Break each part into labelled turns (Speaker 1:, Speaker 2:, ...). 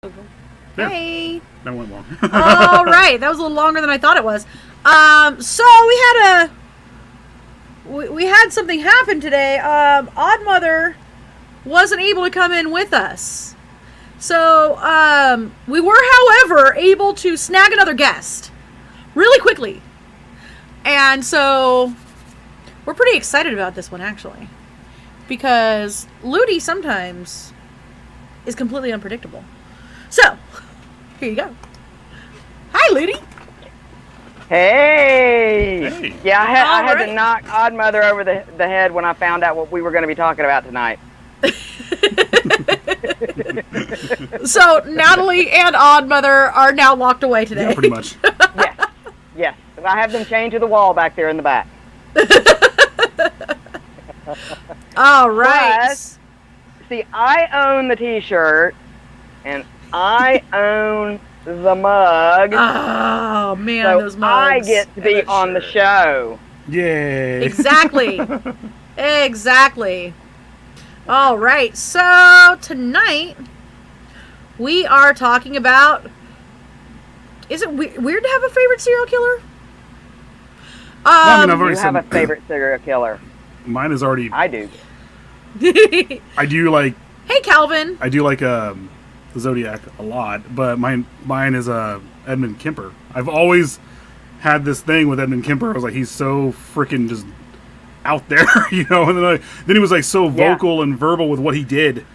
Speaker 1: Yeah,
Speaker 2: Hey.
Speaker 1: that went long.
Speaker 2: All right, that was a little longer than I thought it was. So we had something happen today. Odd Mother wasn't able to come in with us. So we were, however, able to snag another guest really quickly. And so we're pretty excited about this one, actually. Because Ludi sometimes is completely unpredictable. So, here you go. Hi, Ludi.
Speaker 3: Hey!
Speaker 1: Hey.
Speaker 3: Yeah, I had
Speaker 2: right.
Speaker 3: to knock Odd Mother over the head when I found out what we were going to be talking about tonight.
Speaker 2: So, Natalie and Odd Mother are now locked away today.
Speaker 1: Yeah, pretty much.
Speaker 3: Yes, yes. I have them chained to the wall back there in the back.
Speaker 2: All right.
Speaker 3: Plus, see, I own the T-shirt, and I own the mug.
Speaker 2: Oh, man,
Speaker 3: so
Speaker 2: those mugs.
Speaker 3: I get to be on the show.
Speaker 1: Yay.
Speaker 2: Exactly. Exactly. All right. So, tonight, we are talking about... Is it weird to have a favorite serial killer?
Speaker 1: Well, I mean, I've
Speaker 3: You
Speaker 1: already
Speaker 3: have a
Speaker 1: said
Speaker 3: favorite serial killer.
Speaker 1: mine is already.
Speaker 3: I do.
Speaker 1: I do like.
Speaker 2: Hey, Calvin.
Speaker 1: I do like the Zodiac a lot, but mine is Edmund Kemper. I've always had this thing with Edmund Kemper. I was like, he's so freaking just out there, you know. And then he was like so vocal and verbal with what he did.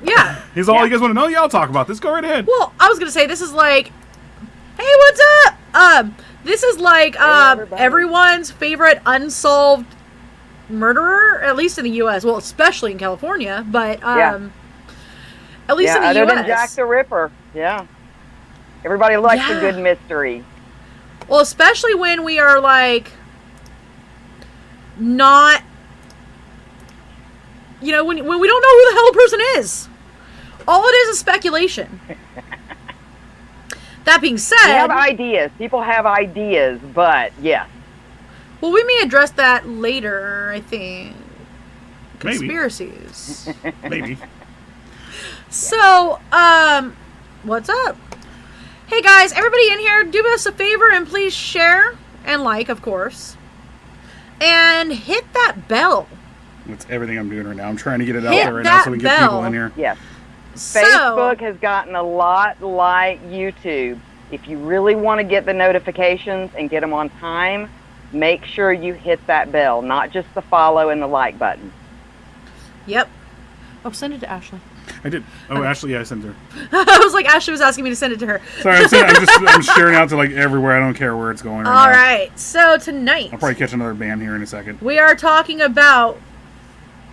Speaker 2: Yeah.
Speaker 1: He's all, you guys want to know? Yeah, I'll talk about this. Go right ahead.
Speaker 2: Well, I was going to say, this is like... Hey, what's up? This is like
Speaker 3: everybody.
Speaker 2: everyone's favorite unsolved murderer, at least in the U.S. Well, especially in California, but at least in the
Speaker 3: other
Speaker 2: U.S.
Speaker 3: than Jack the Ripper. Yeah. Everybody likes a good mystery.
Speaker 2: Well, especially when we are like not, you know, when we don't know who the hell a person is. All it is speculation. That being said,
Speaker 3: We have ideas. People have ideas, but yes.
Speaker 2: well, we may address that later, I think.
Speaker 1: Maybe.
Speaker 2: Conspiracies.
Speaker 1: Maybe.
Speaker 2: So, what's up? Hey guys, everybody in here, do us a favor and please share and like, of course. And hit that bell.
Speaker 1: That's everything I'm doing right now. I'm trying to get it out
Speaker 2: Hit
Speaker 1: there right now so we can get
Speaker 2: that
Speaker 1: people
Speaker 2: bell.
Speaker 1: in here.
Speaker 3: Yes.
Speaker 2: So,
Speaker 3: Facebook has gotten a lot like YouTube. If you really want to get the notifications and get them on time, make sure you hit that bell, not just the follow and the like button.
Speaker 2: Yep. Oh, send it to Ashley.
Speaker 1: I did. Oh, Ashley, yeah, I sent her.
Speaker 2: I was like, Ashley was asking me to send it to her.
Speaker 1: Sorry, I'm sharing out to like everywhere. I don't care where it's going right
Speaker 2: All
Speaker 1: now.
Speaker 2: right. So tonight,
Speaker 1: I'll probably catch another band here in a second.
Speaker 2: we are talking about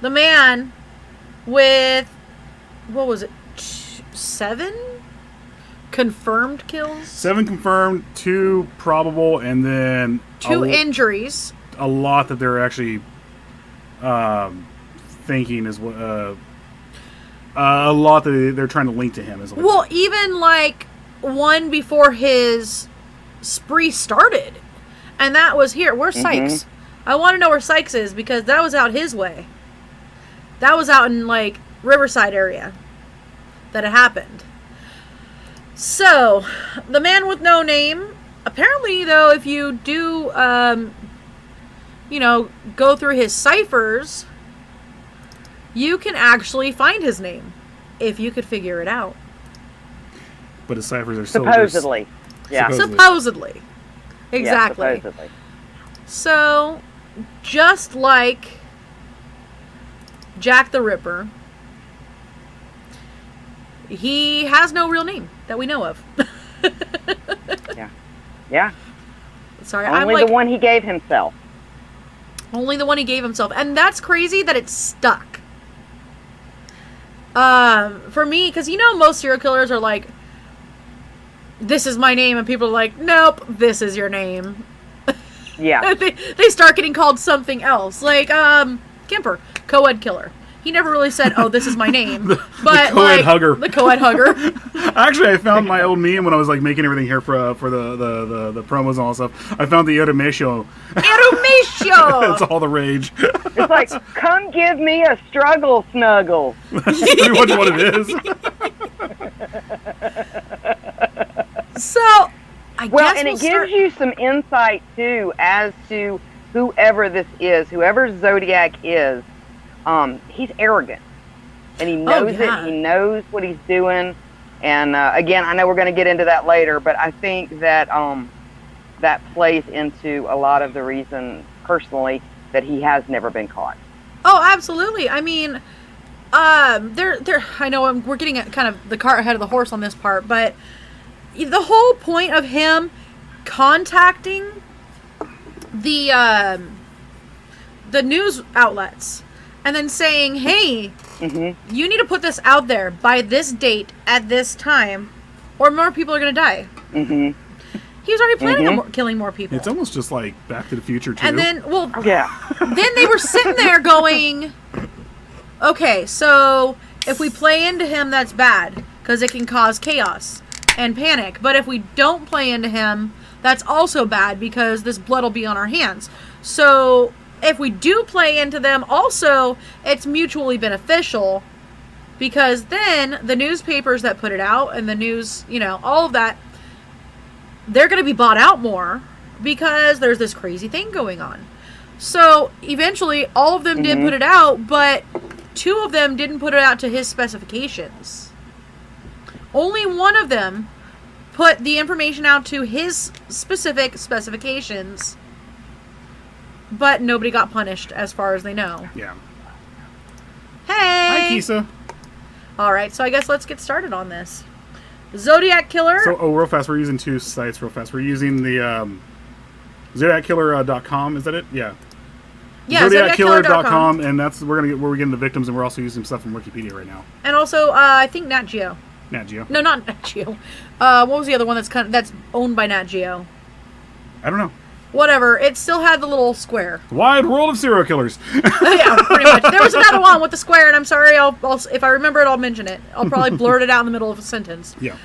Speaker 2: the man with, what was it, 7 confirmed kills?
Speaker 1: 7 confirmed, 2 probable, and then
Speaker 2: 2 injuries.
Speaker 1: a lot that they're actually thinking is what a lot that they're trying to link to him as well.
Speaker 2: Well, even like one before his spree started. And that was here. Where's Sykes? I want to know where Sykes is because that was out his way. That was out in like Riverside area that it happened. So, the man with no name, apparently though, if you do, go through his ciphers, you can actually find his name if you could figure it out.
Speaker 1: But his ciphers are still
Speaker 3: Supposedly. Yeah.
Speaker 2: Supposedly. Exactly.
Speaker 3: Yeah, supposedly.
Speaker 2: So, just like Jack the Ripper, he has no real name that we know of.
Speaker 3: Yeah.
Speaker 2: Sorry,
Speaker 3: Only
Speaker 2: I'm like
Speaker 3: the one he gave himself.
Speaker 2: only the one he gave himself, and that's crazy that it's stuck. For me, because most serial killers are like, "This is my name," and people are like, "Nope, this is your name."
Speaker 3: Yeah.
Speaker 2: they start getting called something else, like Kemper, co-ed killer. He never really said, "Oh, this is my name," but
Speaker 1: co-ed
Speaker 2: like
Speaker 1: hugger.
Speaker 2: the co-ed hugger.
Speaker 1: Actually, I found my old meme when I was like making everything here for the promos and all that stuff. I found the Eromatio.
Speaker 2: Eromatio.
Speaker 1: It's all the rage.
Speaker 3: It's like, come give me a struggle snuggle.
Speaker 1: That's pretty much what it is.
Speaker 2: So, I
Speaker 3: Well,
Speaker 2: guess
Speaker 3: and
Speaker 2: we'll
Speaker 3: it gives you some insight too as to whoever this is, whoever Zodiac is. He's arrogant, and he knows
Speaker 2: yeah.
Speaker 3: it. He knows what he's doing. And again, I know we're going to get into that later, but I think that that plays into a lot of the reason, personally, that he has never been caught.
Speaker 2: Oh, absolutely. I mean, I know we're getting at kind of the cart ahead of the horse on this part, but the whole point of him contacting the news outlets and then saying, "Hey, you need to put this out there by this date at this time, or more people are going to die." He was already planning on killing more people.
Speaker 1: It's almost just like Back to the Future too.
Speaker 2: And then, well,
Speaker 3: Yeah.
Speaker 2: then they were sitting there going, "Okay, so if we play into him, that's bad because it can cause chaos and panic. But if we don't play into him, that's also bad because this blood will be on our hands. So if we do play into them, also it's mutually beneficial because then the newspapers that put it out and the news, all of that, they're going to be bought out more because there's this crazy thing going on." So eventually all of them did put it out, but 2 of them didn't put it out to his specifications. Only one of them put the information out to his specific specifications, but nobody got punished as far as they know.
Speaker 1: Yeah.
Speaker 2: Hey!
Speaker 1: Hi, Kisa.
Speaker 2: Alright, so I guess let's get started on this. Zodiac Killer.
Speaker 1: So, real fast, we're using 2 sites real fast. We're using the ZodiacKiller.com. Is that it? Yeah.
Speaker 2: Yeah,
Speaker 1: ZodiacKiller.com, and that's where we're getting the victims, and we're also using stuff from Wikipedia right now.
Speaker 2: And also, I think Nat Geo.
Speaker 1: Nat Geo.
Speaker 2: No, not Nat Geo. What was the other one that's owned by Nat Geo?
Speaker 1: I don't know.
Speaker 2: Whatever. It still had the little square.
Speaker 1: The Wide World of Serial Killers.
Speaker 2: Yeah, pretty much. There was another one with the square, and I'm sorry. I'll if I remember it, I'll mention it. I'll probably blurt it out in the middle of a sentence.
Speaker 1: Yeah.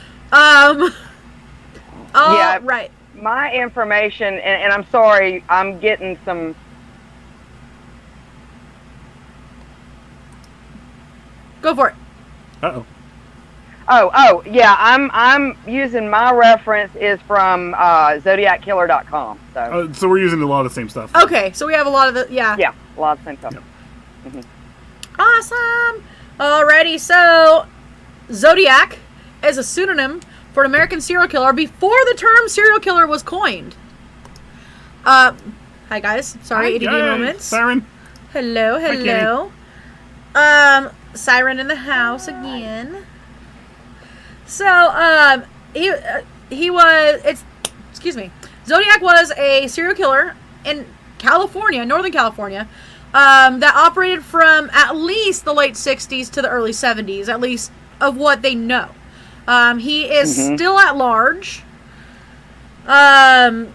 Speaker 3: Yeah.
Speaker 2: Right.
Speaker 3: My information, and I'm sorry, I'm getting some.
Speaker 2: Go for it.
Speaker 1: Uh-oh.
Speaker 3: Oh, yeah. I'm using my reference is from ZodiacKiller.com.
Speaker 1: So we're using a lot of the same stuff.
Speaker 2: Okay, so we have a lot of the
Speaker 3: Yeah, a lot of the same stuff.
Speaker 1: Yep.
Speaker 2: Awesome. Alrighty, so Zodiac is a pseudonym for an American serial killer before the term serial killer was coined. Hi guys. Sorry, ADD moments.
Speaker 1: Siren.
Speaker 2: Hello. Siren in the house again. So, Zodiac was a serial killer in California, Northern California, that operated from at least the late 60s to the early 70s, at least of what they know. He is still at large. The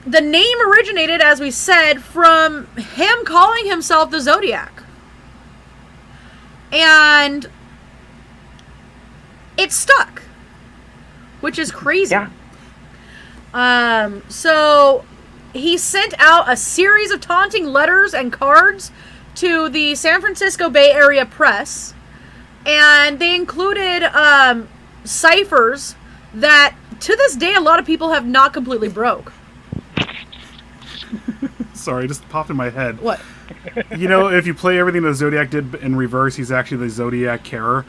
Speaker 2: name originated, as we said, from him calling himself the Zodiac. And it stuck, which is crazy.
Speaker 3: Yeah.
Speaker 2: So he sent out a series of taunting letters and cards to the San Francisco Bay Area press, and they included ciphers that to this day a lot of people have not completely broke.
Speaker 1: Sorry, just popped in my head.
Speaker 2: What?
Speaker 1: You know, if you play everything that Zodiac did in reverse, he's actually the Zodiac Carer.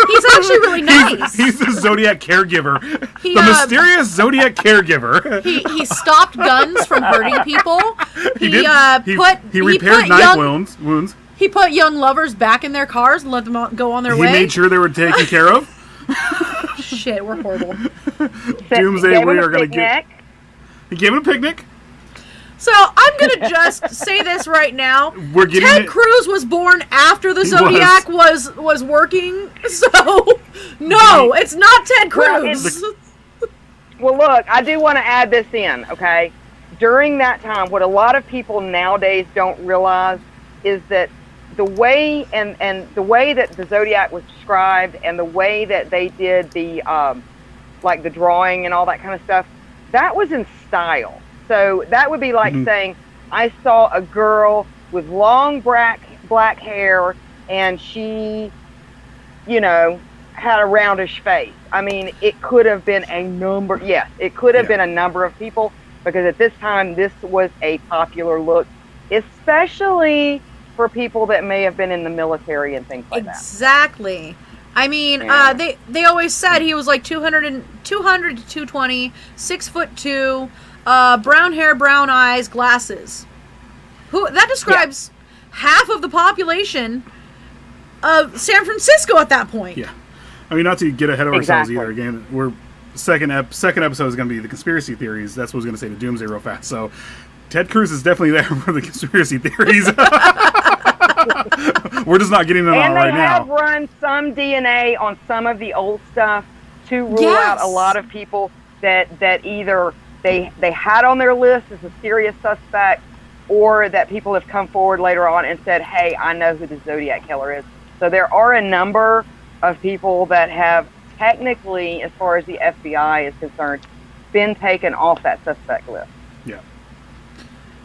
Speaker 2: He's actually really nice.
Speaker 1: He's the Zodiac Caregiver.
Speaker 2: He,
Speaker 1: the mysterious Zodiac Caregiver.
Speaker 2: He stopped guns from hurting people.
Speaker 1: He repaired
Speaker 2: put
Speaker 1: knife wounds.
Speaker 2: He put young lovers back in their cars and let them go on their way.
Speaker 1: He made sure they were taken care of.
Speaker 2: Shit, we're horrible.
Speaker 1: Doomsday, we are going to get... He gave him a picnic.
Speaker 2: So I'm gonna just say this right now. Ted Cruz was born after the Zodiac was working, so no, it's not Ted Cruz.
Speaker 3: Well, look, I do want to add this in, okay? During that time, what a lot of people nowadays don't realize is that the way and the way that the Zodiac was described and the way that they did the like the drawing and all that kind of stuff, that was in style. So that would be like saying, I saw a girl with long black hair, and she, had a roundish face. I mean, it could have been a number. Yes, it could have been a number of people, because at this time this was a popular look, especially for people that may have been in the military and things like that.
Speaker 2: Exactly. I mean, they always said he was like 200 to 220, 6'2", brown hair, brown eyes, glasses. That describes half of the population of San Francisco at that point.
Speaker 1: Yeah. I mean, not to get ahead of ourselves either. Again, second episode is going to be the conspiracy theories. That's what I was going to say, the doomsday real fast. So Ted Cruz is definitely there for the conspiracy theories. We're just not getting it on right now.
Speaker 3: And they have run some DNA on some of the old stuff to rule out a lot of people that either they had on their list as a serious suspect, or that people have come forward later on and said, hey, I know who the Zodiac Killer is. So there are a number of people that have technically, as far as the FBI is concerned, been taken off that suspect list.
Speaker 1: Yeah.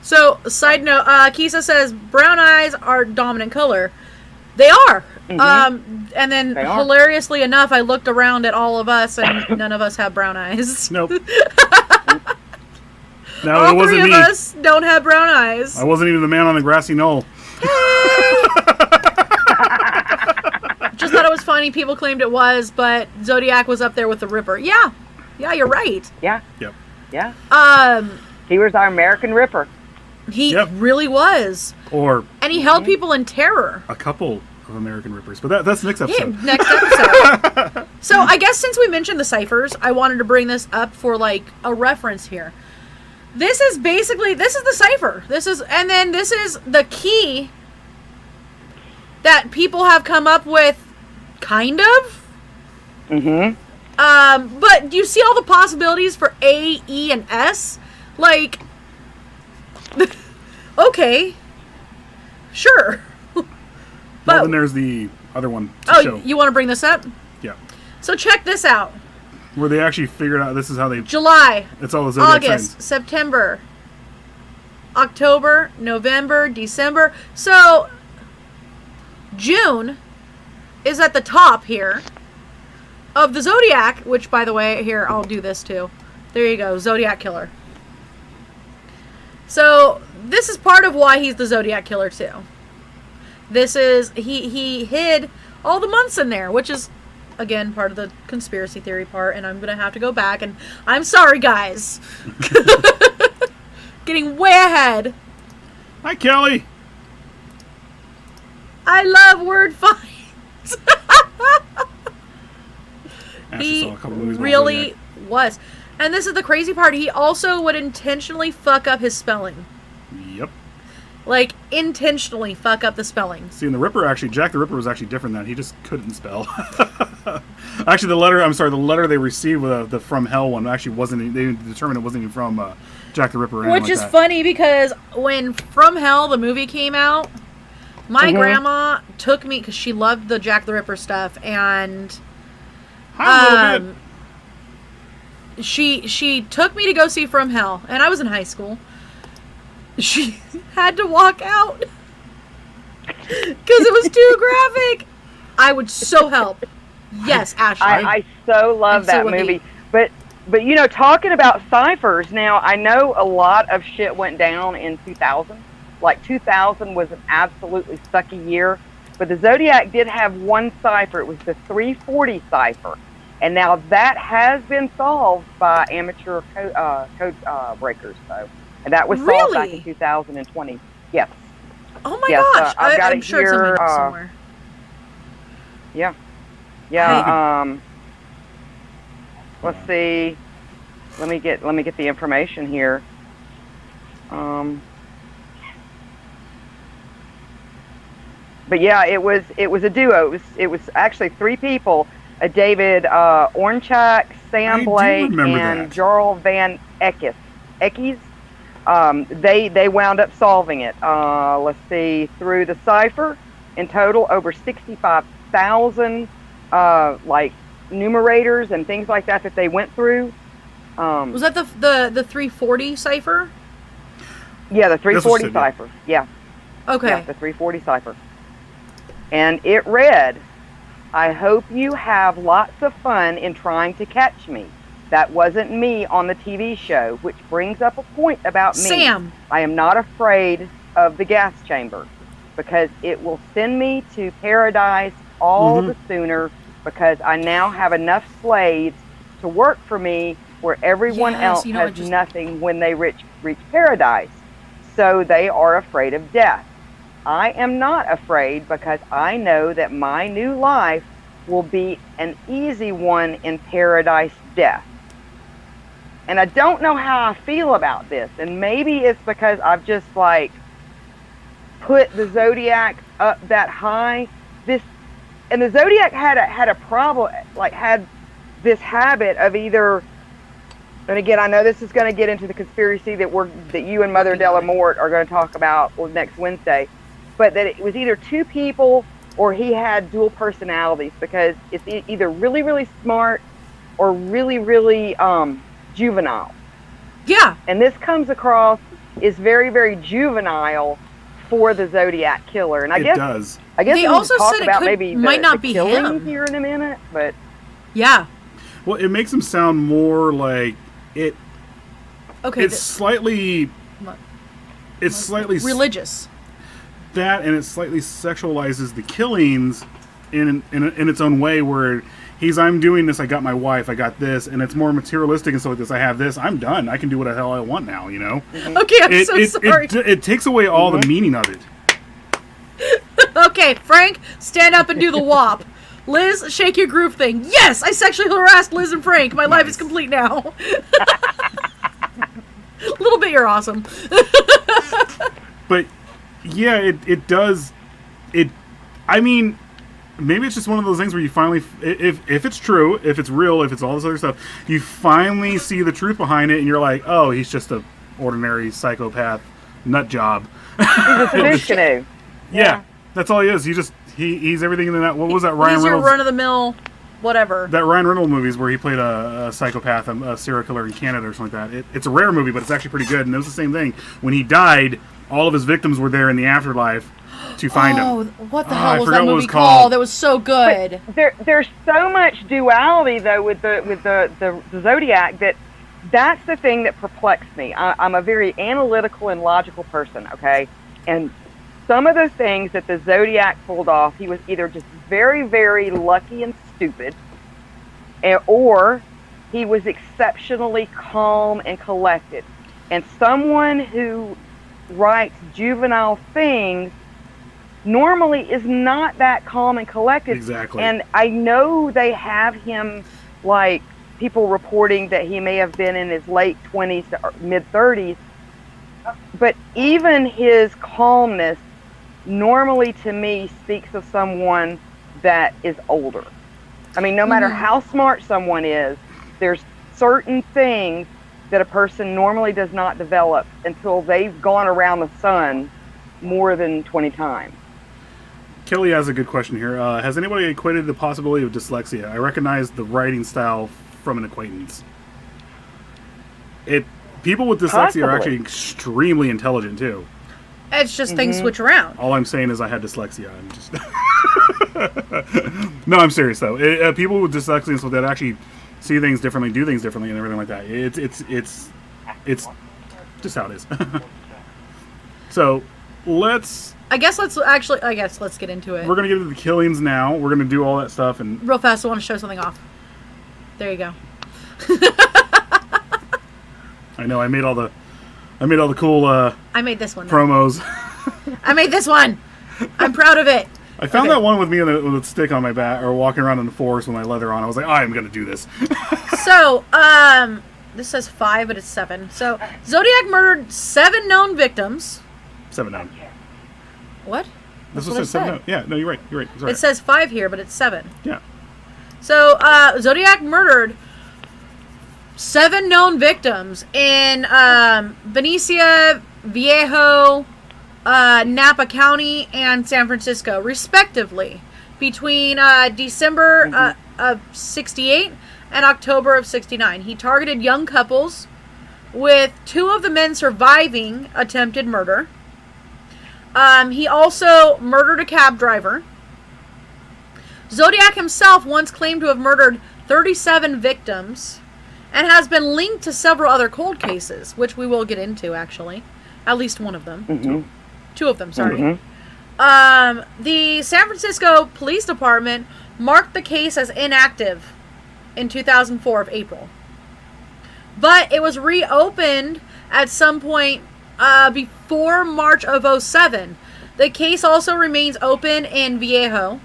Speaker 2: So, side note, Kisa says brown eyes are dominant color. They are. Mm-hmm. And then, hilariously enough, I looked around at all of us, and none of us have brown eyes.
Speaker 1: Nope. No,
Speaker 2: all
Speaker 1: it wasn't
Speaker 2: three of
Speaker 1: me.
Speaker 2: us don't have brown eyes.
Speaker 1: I wasn't even the man on the grassy knoll.
Speaker 2: Just thought it was funny. People claimed it was, but Zodiac was up there with the Ripper. Yeah, you're right.
Speaker 3: Yeah.
Speaker 1: Yep.
Speaker 3: Yeah. He was our American Ripper.
Speaker 2: He really was.
Speaker 1: And
Speaker 2: he held people in terror.
Speaker 1: A couple of American Rippers, but that's next episode.
Speaker 2: Yeah, next episode. So I guess since we mentioned the ciphers, I wanted to bring this up for like a reference here. This is the cipher. This is the key that people have come up with, kind of.
Speaker 3: Mm-hmm.
Speaker 2: But do you see all the possibilities for A, E, and S? Like, okay, sure.
Speaker 1: But then there's the other one to show.
Speaker 2: You want to bring this up?
Speaker 1: Yeah.
Speaker 2: So check this out.
Speaker 1: Where they actually figured out this is how they...
Speaker 2: July.
Speaker 1: It's all the Zodiac
Speaker 2: August,
Speaker 1: signs.
Speaker 2: September, October, November, December. So, June is at the top here of the Zodiac, which, by the way, here, I'll do this too. There you go, Zodiac Killer. So, this is part of why he's the Zodiac Killer too. This is, he hid all the months in there, which is, again, part of the conspiracy theory part, and I'm going to have to go back, and I'm sorry, guys. Getting way ahead.
Speaker 1: Hi, Kelly.
Speaker 2: I love word finds. He really was. And this is the crazy part. He also would intentionally fuck up his spelling.
Speaker 1: Yep.
Speaker 2: Like, intentionally fuck up the spelling.
Speaker 1: See, and the Ripper Jack the Ripper was actually different than that. He just couldn't spell. Actually, the letter they received with the From Hell one actually wasn't, they determined it wasn't even from Jack the Ripper or anything.
Speaker 2: Which is funny because when From Hell, the movie came out, my grandma took me, because she loved the Jack the Ripper stuff, and she took me to go see From Hell, and I was in high school. She had to walk out because it was too graphic. I would so help. Yes, Ashley.
Speaker 3: I so love that movie. But you know, talking about ciphers, now I know a lot of shit went down in 2000. Like 2000 was an absolutely sucky year. But the Zodiac did have one cipher. It was the 340 cipher. And now that has been solved by amateur code breakers. So, and that was solved back in 2020. Yes.
Speaker 2: Oh my gosh!
Speaker 3: I've got
Speaker 2: I'm sure it's in there somewhere.
Speaker 3: Yeah. Yeah. Let's see. Let me get the information here. But yeah, it was a duo. It was actually three people: David Ornchak, Sam Blake, and Jarl Van Eckes. They wound up solving it. Let's see, through the cipher, in total over 65,000 like numerators and things like that they went through.
Speaker 2: Was that the 340 cipher?
Speaker 3: Yeah, the 340 cipher. Yeah.
Speaker 2: Okay.
Speaker 3: Yeah, the 340 cipher. And it read, I hope you have lots of fun in trying to catch me. That wasn't me on the TV show, which brings up a point about me.
Speaker 2: Sam.
Speaker 3: I am not afraid of the gas chamber because it will send me to paradise all the sooner because I now have enough slaves to work for me where everyone else has nothing when they reach paradise. So they are afraid of death. I am not afraid because I know that my new life will be an easy one in paradise death. And I don't know how I feel about this. And maybe it's because I've just like put the Zodiac up that high. And the Zodiac had a problem, like had this habit of either, and again, I know this is going to get into the conspiracy that you and Mother Della Morte are going to talk about next Wednesday, but that it was either two people or he had dual personalities because it's either really, really smart or really, really juvenile.
Speaker 2: Yeah.
Speaker 3: And this comes across is very, very juvenile for the Zodiac Killer. And I guess
Speaker 2: they also
Speaker 3: talk
Speaker 2: said
Speaker 3: about
Speaker 2: might not be
Speaker 3: killing
Speaker 2: him
Speaker 3: here in a minute, but
Speaker 2: yeah.
Speaker 1: Well, it makes him sound more like it.
Speaker 2: Okay.
Speaker 1: It's slightly
Speaker 2: religious.
Speaker 1: That, and it slightly sexualizes the killings in its own way, where I'm doing this, I got my wife, I got this, and it's more materialistic and stuff like this. I have this, I'm done. I can do what the hell I want now, you know?
Speaker 2: Okay, I'm so sorry.
Speaker 1: It takes away all the meaning of it.
Speaker 2: Okay, Frank, stand up and do the wop. Liz, shake your groove thing. Yes, I sexually harassed Liz and Frank. My life is complete now. A little bit, you're awesome.
Speaker 1: But, yeah, it does. I mean, maybe it's just one of those things where you finally, if it's true, if it's real, if it's all this other stuff, you finally see the truth behind it, and you're like, oh, he's just a ordinary psychopath nut job.
Speaker 3: He's a fish canoe.
Speaker 1: Yeah, that's all he is. He's everything in that. What was that Ryan
Speaker 2: He's
Speaker 1: Reynolds?
Speaker 2: your run-of-the-mill, whatever.
Speaker 1: That Ryan Reynolds movies where he played a psychopath, a serial killer in Canada or something like that. It's a rare movie, but it's actually pretty good. And it was the same thing. When he died, all of his victims were there in the afterlife to find him.
Speaker 2: Oh, what the hell was that
Speaker 1: what it
Speaker 2: movie
Speaker 1: was called.
Speaker 2: That was so good.
Speaker 3: But there's so much duality though with the Zodiac that's the thing that perplexed me. I'm a very analytical and logical person, okay? And some of the things that the Zodiac pulled off, he was either just very, very lucky and stupid, or he was exceptionally calm and collected. And someone who writes juvenile things normally is not that calm and collected.
Speaker 1: Exactly.
Speaker 3: And I know they have him, like, people reporting that he may have been in his late 20s to mid-30s. But even his calmness normally, to me, speaks of someone that is older. I mean, no matter how smart someone is, there's certain things that a person normally does not develop until they've gone around the sun more than 20 times.
Speaker 1: Kelly has a good question here. Has anybody equated the possibility of dyslexia? I recognize the writing style from an acquaintance. People with dyslexia are actually extremely intelligent too.
Speaker 2: It's just things switch around.
Speaker 1: All I'm saying is I had dyslexia. I'm just no, I'm serious though. People with dyslexia and stuff that actually see things differently, do things differently, and everything like that. It's just how it is. So let's
Speaker 2: get into it.
Speaker 1: We're gonna get into the killings now. We're gonna do all that stuff and
Speaker 2: real fast. I want to show something off. There you go.
Speaker 1: I know. I made all the cool.
Speaker 2: I made this one.
Speaker 1: Promos.
Speaker 2: I made this one. I'm proud of it.
Speaker 1: I found that one with me with a stick on my back, or walking around in the forest with my leather on. I was like, I'm gonna do this.
Speaker 2: So, this says 5, but it's 7. So, Zodiac murdered 7 known victims.
Speaker 1: 7 known.
Speaker 2: What?
Speaker 1: This was 7 known. Yeah, no, you're right. You're right. Sorry.
Speaker 2: It says 5 here, but it's 7.
Speaker 1: Yeah.
Speaker 2: So, Zodiac murdered 7 known victims in Benicia, Viejo, Napa County, and San Francisco, respectively, between December of 68 and October of 69. He targeted young couples, with 2 of the men surviving attempted murder. He also murdered a cab driver. Zodiac himself once claimed to have murdered 37 victims and has been linked to several other cold cases, which we will get into, actually. At least one of them.
Speaker 3: Mm-hmm.
Speaker 2: Two of them, sorry.
Speaker 3: Mm-hmm.
Speaker 2: The San Francisco Police Department marked the case as inactive in 2004 of April. But it was reopened at some point before March of 2007. The case also remains open in Vallejo,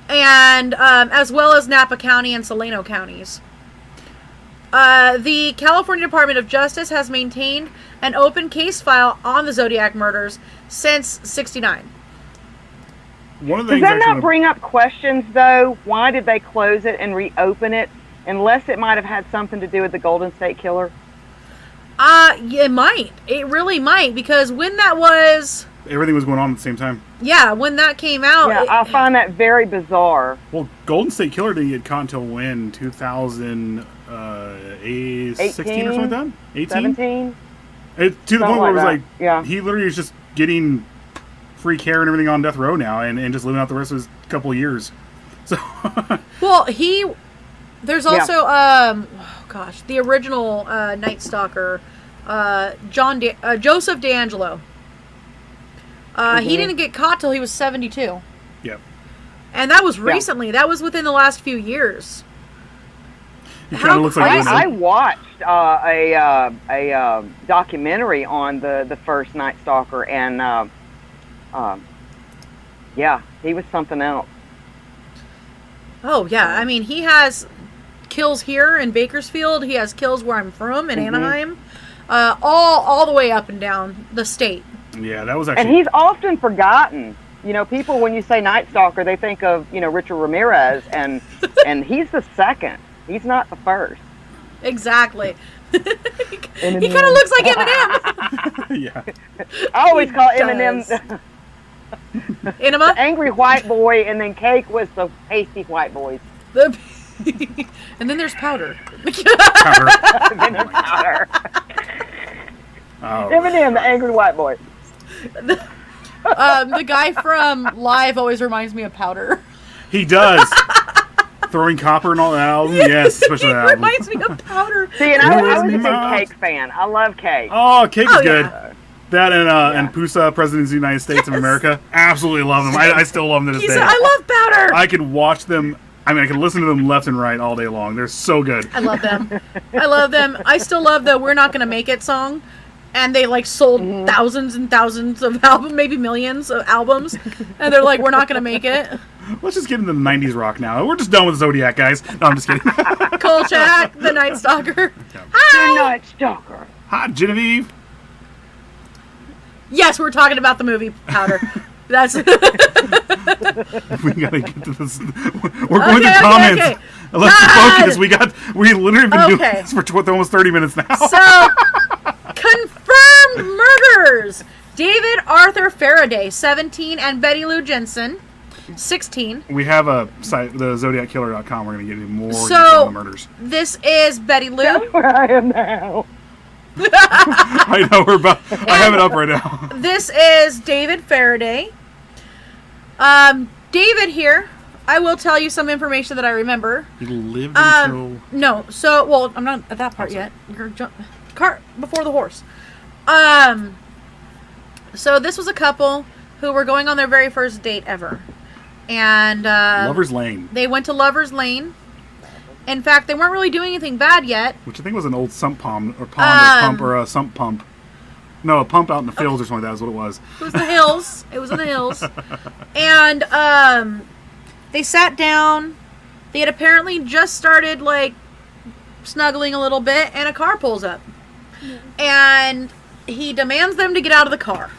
Speaker 2: and as well as Napa County and Solano counties. The California Department of Justice has maintained an open case file on the Zodiac murders since '69.
Speaker 1: One of the
Speaker 3: Does that not bring up questions, though? Why did they close it and reopen it? Unless it might have had something to do with the Golden State Killer?
Speaker 2: It might. It really might, because when that was...
Speaker 1: Everything was going on at the same time.
Speaker 2: Yeah, when that came out...
Speaker 3: Yeah, I find that very bizarre.
Speaker 1: Well, Golden State Killer didn't get caught until when? 2016 or something like that? 18?
Speaker 3: 17?
Speaker 1: To the point where it was like,
Speaker 3: yeah.
Speaker 1: he literally was just getting free care and everything on death row now and just living out the rest of his couple of years. So...
Speaker 2: Well, there's also, the original Night Stalker, Joseph D'Angelo. He didn't get caught till he was 72.
Speaker 1: Yep.
Speaker 2: And that was recently. That was within the last few years.
Speaker 1: He kind of looks like
Speaker 3: I watched a documentary on the first Night Stalker, and he was something else.
Speaker 2: Oh, yeah. I mean, he has kills here in Bakersfield. He has kills where I'm from in Anaheim. All the way up and down the state.
Speaker 1: Yeah, that was actually...
Speaker 3: And he's often forgotten. You know, people, when you say Night Stalker, they think of, Richard Ramirez, and he's the second. He's not the first.
Speaker 2: Exactly. He kind of looks like Eminem.
Speaker 1: Yeah.
Speaker 3: I always call Eminem
Speaker 2: Enema?
Speaker 3: the angry white boy, and then Cake was the pasty white boys.
Speaker 2: And then there's Powder.
Speaker 1: Powder.
Speaker 3: And then there's Powder.
Speaker 1: Oh.
Speaker 3: Eminem, the angry white boy.
Speaker 2: The guy from Live always reminds me of Powder.
Speaker 1: He does. Throwing copper and all that album. Yes, especially that album.
Speaker 2: Reminds me of Powder.
Speaker 3: See, and I was a big Cake fan. I love Cake.
Speaker 1: Oh, Cake is good.
Speaker 2: Yeah.
Speaker 1: That and Pusa, President of the United States of America. Absolutely love them. I still love them to this day.
Speaker 2: I love Powder.
Speaker 1: I could watch them. I mean, I can listen to them left and right all day long. They're so good.
Speaker 2: I love them. I still love the "We're Not Gonna Make It" song. And they sold thousands and thousands of albums, maybe millions of albums. And they're like, we're not going to make it.
Speaker 1: Let's just get into the 90s rock now. We're just done with Zodiac, guys. No, I'm just kidding.
Speaker 2: Kolchak, the Night Stalker.
Speaker 3: The
Speaker 2: Hi!
Speaker 3: Night Stalker.
Speaker 1: Hi, Genevieve.
Speaker 2: Yes, we're talking about the movie Powder. That's...
Speaker 1: We gotta get to this. We're going to comments.
Speaker 2: Okay.
Speaker 1: Let's focus. We literally been doing
Speaker 2: Okay.
Speaker 1: this for almost 30 minutes now.
Speaker 2: So, confirmed murders. David Arthur Faraday, 17, and Betty Lou Jensen, 16.
Speaker 1: We have a site, the ZodiacKiller.com. We're going to get into more detail
Speaker 2: So,
Speaker 1: on the murders.
Speaker 2: this is Betty Lou.
Speaker 3: That's where I am now.
Speaker 1: I know, I have it up right now.
Speaker 2: This is David Faraday. David here, I will tell you some information that I remember.
Speaker 1: He lived until...
Speaker 2: No, so, well, I'm not at that part yet. You're cart before the horse. So this was a couple who were going on their very first date ever. And,
Speaker 1: Lover's Lane.
Speaker 2: They went to Lover's Lane. In fact, they weren't really doing anything bad yet.
Speaker 1: Which I think was an old sump pond, or pump, or a sump pump. No, a pump out in the fields or something like that is what it was.
Speaker 2: It was the hills. It was in the hills. And, they sat down. They had apparently just started, snuggling a little bit, and a car pulls up. And he demands them to get out of the car.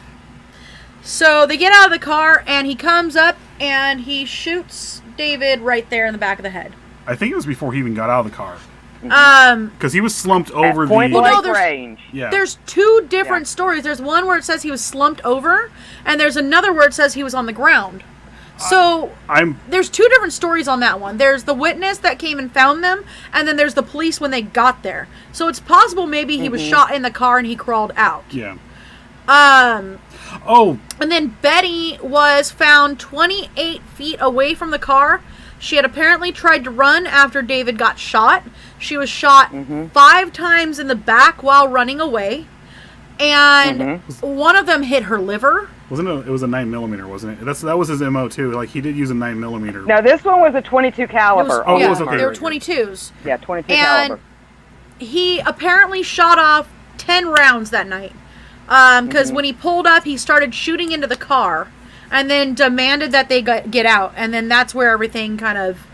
Speaker 2: So they get out of the car, and he comes up, and he shoots David right there in the back of the head.
Speaker 1: I think it was before he even got out of the car.
Speaker 2: Because
Speaker 1: he was slumped over the...
Speaker 3: Point
Speaker 2: Well, no,
Speaker 3: blank range.
Speaker 1: Yeah.
Speaker 2: There's two different stories. There's one where it says he was slumped over, and there's another where it says he was on the ground. So there's two different stories on that one. There's the witness that came and found them, and then there's the police when they got there. So it's possible maybe he was shot in the car and he crawled out.
Speaker 1: Yeah. Oh,
Speaker 2: And then Betty was found 28 feet away from the car. She had apparently tried to run after David got shot. She was shot 5 times in the back while running away. And one of them hit her liver.
Speaker 1: it was a 9mm, wasn't it? That was his MO too. Like, he did use a 9mm.
Speaker 3: No, this one was a 22 caliber.
Speaker 1: Oh, it
Speaker 2: yeah,
Speaker 1: was okay.
Speaker 2: they were 22s.
Speaker 3: Yeah, 22
Speaker 2: And
Speaker 3: caliber.
Speaker 2: he apparently shot off 10 rounds that night. Because when he pulled up, he started shooting into the car and then demanded that they get out. And then that's where everything kind of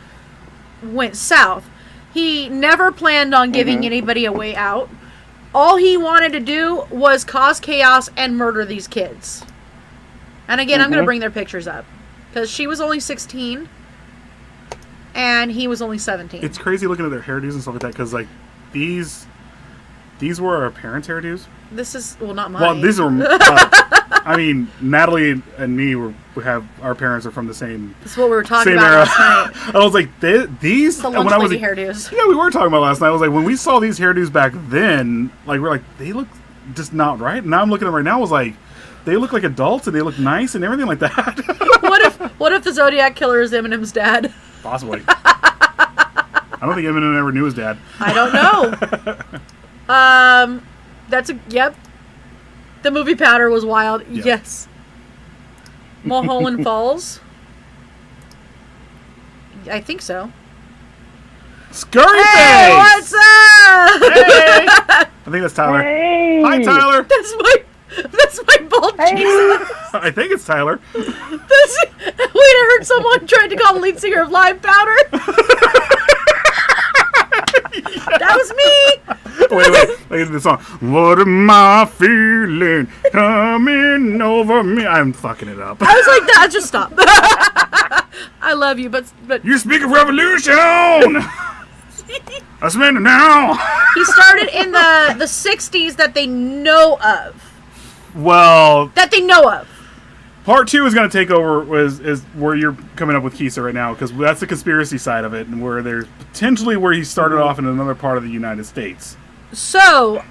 Speaker 2: went south. He never planned on giving anybody a way out. All he wanted to do was cause chaos and murder these kids. And again, I'm going to bring their pictures up. Because she was only 16 and he was only 17.
Speaker 1: It's crazy looking at their hairdos and stuff like that, because, like, these were our parents' hairdos.
Speaker 2: This is, well, not mine.
Speaker 1: Well, these are, I mean, Natalie and me our parents are from the same
Speaker 2: That's what we were talking
Speaker 1: same
Speaker 2: about
Speaker 1: era.
Speaker 2: last night.
Speaker 1: I was like, these,
Speaker 2: The
Speaker 1: and
Speaker 2: lunch
Speaker 1: when I was
Speaker 2: lady hairdos.
Speaker 1: Yeah, we were talking about last night. I was like, when we saw these hairdos back then, like, we're like, they look just not right. Now I'm looking at them right now, I was like, they look like adults and they look nice and everything like that.
Speaker 2: What if the Zodiac Killer is Eminem's dad?
Speaker 1: Possibly. I don't think Eminem ever knew his dad.
Speaker 2: I don't know. Yep. The movie Powder was wild.
Speaker 1: Yep.
Speaker 2: Yes. Mulholland Falls. I think so.
Speaker 1: Scurry
Speaker 2: Hey,
Speaker 1: face!
Speaker 2: what's up?
Speaker 1: Hey! I think that's Tyler.
Speaker 3: Hey.
Speaker 1: Hi, Tyler.
Speaker 2: That's my bald
Speaker 3: Hey.
Speaker 2: Jesus.
Speaker 1: I think it's Tyler.
Speaker 2: Wait, I heard someone tried to call the lead singer of Live Powder. That was me.
Speaker 1: Wait. Look at the song. What am I feeling coming over me? I'm fucking it up.
Speaker 2: I was like, that. Just stop. I love you, but
Speaker 1: You speak of revolution. That's meant now.
Speaker 2: he started in the 60s that they know of.
Speaker 1: Well, part 2 is going to take over. Is where you're coming up with Kisa right now, because that's the conspiracy side of it, and where there's potentially where he started off in another part of the United States.
Speaker 2: So,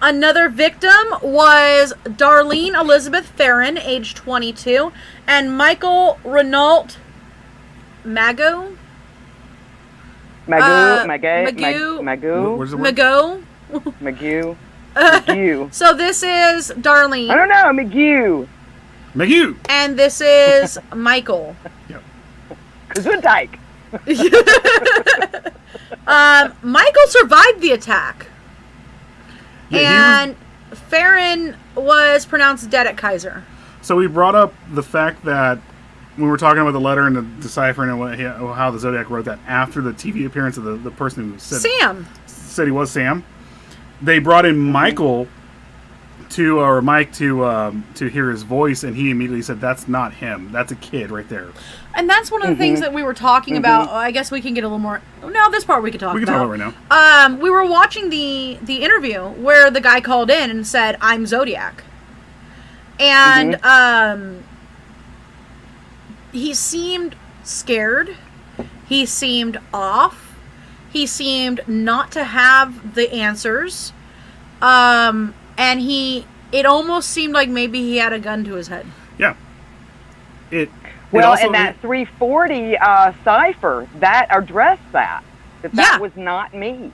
Speaker 2: another victim was Darlene Elizabeth Farron, age 22, and Michael Renault Mago.
Speaker 3: Magoo.
Speaker 2: So this is Darlene.
Speaker 3: I don't know,
Speaker 1: McHugh.
Speaker 2: And this is Michael.
Speaker 1: Yep.
Speaker 3: Gesundheit.
Speaker 2: Michael survived the attack.
Speaker 1: Yeah,
Speaker 2: and Farron was pronounced dead at Kaiser.
Speaker 1: So we brought up the fact that when we were talking about the letter and the deciphering and how the Zodiac wrote that after the TV appearance of the person who said he was Sam, they brought in Michael Mike to hear his voice, and he immediately said, "That's not him. That's a kid right there."
Speaker 2: And that's one of the things that we were talking about. I guess we can get a little more. No, this part we can talk about.
Speaker 1: We can talk about it right now.
Speaker 2: We were watching the interview where the guy called in and said, "I'm Zodiac," and he seemed scared. He seemed off. He seemed not to have the answers. And it almost seemed like maybe he had a gun to his head.
Speaker 1: Yeah.
Speaker 3: Well, and that 340 cipher, that addressed that was not me.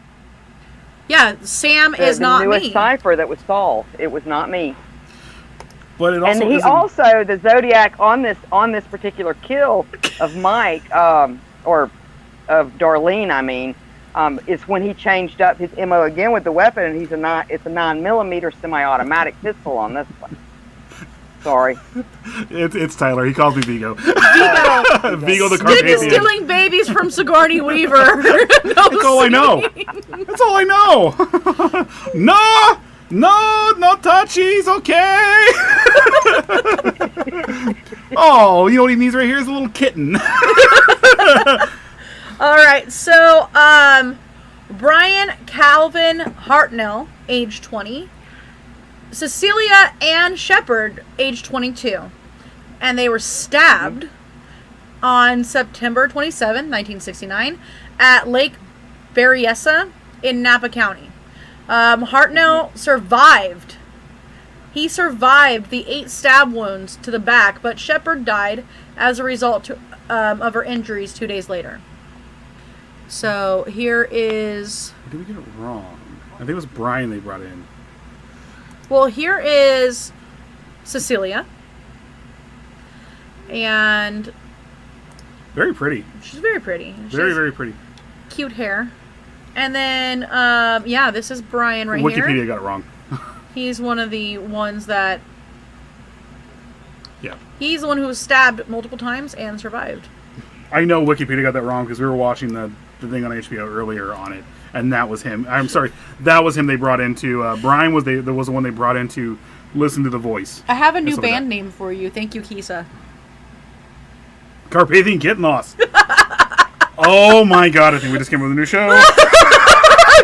Speaker 2: Yeah, Sam is not me.
Speaker 3: The newest cipher that was solved, it was not me.
Speaker 1: But it also
Speaker 3: and he also, the Zodiac on this particular kill of Mike, or of Darlene, I mean, is when he changed up his MO again with the weapon, and it's a 9mm semi-automatic pistol on this one. Sorry.
Speaker 1: It's Tyler. He calls me Vigo.
Speaker 2: Vigo
Speaker 1: the Carpathian.
Speaker 2: Stealing babies from Sigourney Weaver.
Speaker 1: That's all I know. That's all I know. No touchies, okay. Oh, you know what he needs right here is a little kitten.
Speaker 2: All right, so Brian Calvin Hartnell, age 20. Cecilia Ann Shepard, age 22. And they were stabbed on September 27, 1969, at Lake Berryessa in Napa County. Hartnell survived. He survived the 8 stab wounds to the back, but Shepard died as a result of her injuries 2 days later. So here is...
Speaker 1: Did we get it wrong? I think it was Brian they brought in.
Speaker 2: Well, here is Cecilia. And...
Speaker 1: Very pretty.
Speaker 2: She's very pretty.
Speaker 1: Very, very pretty.
Speaker 2: Cute hair. And then, yeah, this is Brian right here.
Speaker 1: Wikipedia got it wrong.
Speaker 2: He's one of the ones that...
Speaker 1: Yeah.
Speaker 2: He's the one who was stabbed multiple times and survived.
Speaker 1: I know Wikipedia got that wrong because we were watching the thing on HBO earlier on it, and that was him. I'm sorry, that was him they brought into. Brian was the one they brought in to listen to the voice.
Speaker 2: I have a new band name for you. Thank you, Kisa.
Speaker 1: Carpathian Kitten Loss. Oh my god, I think we just came up with a new show.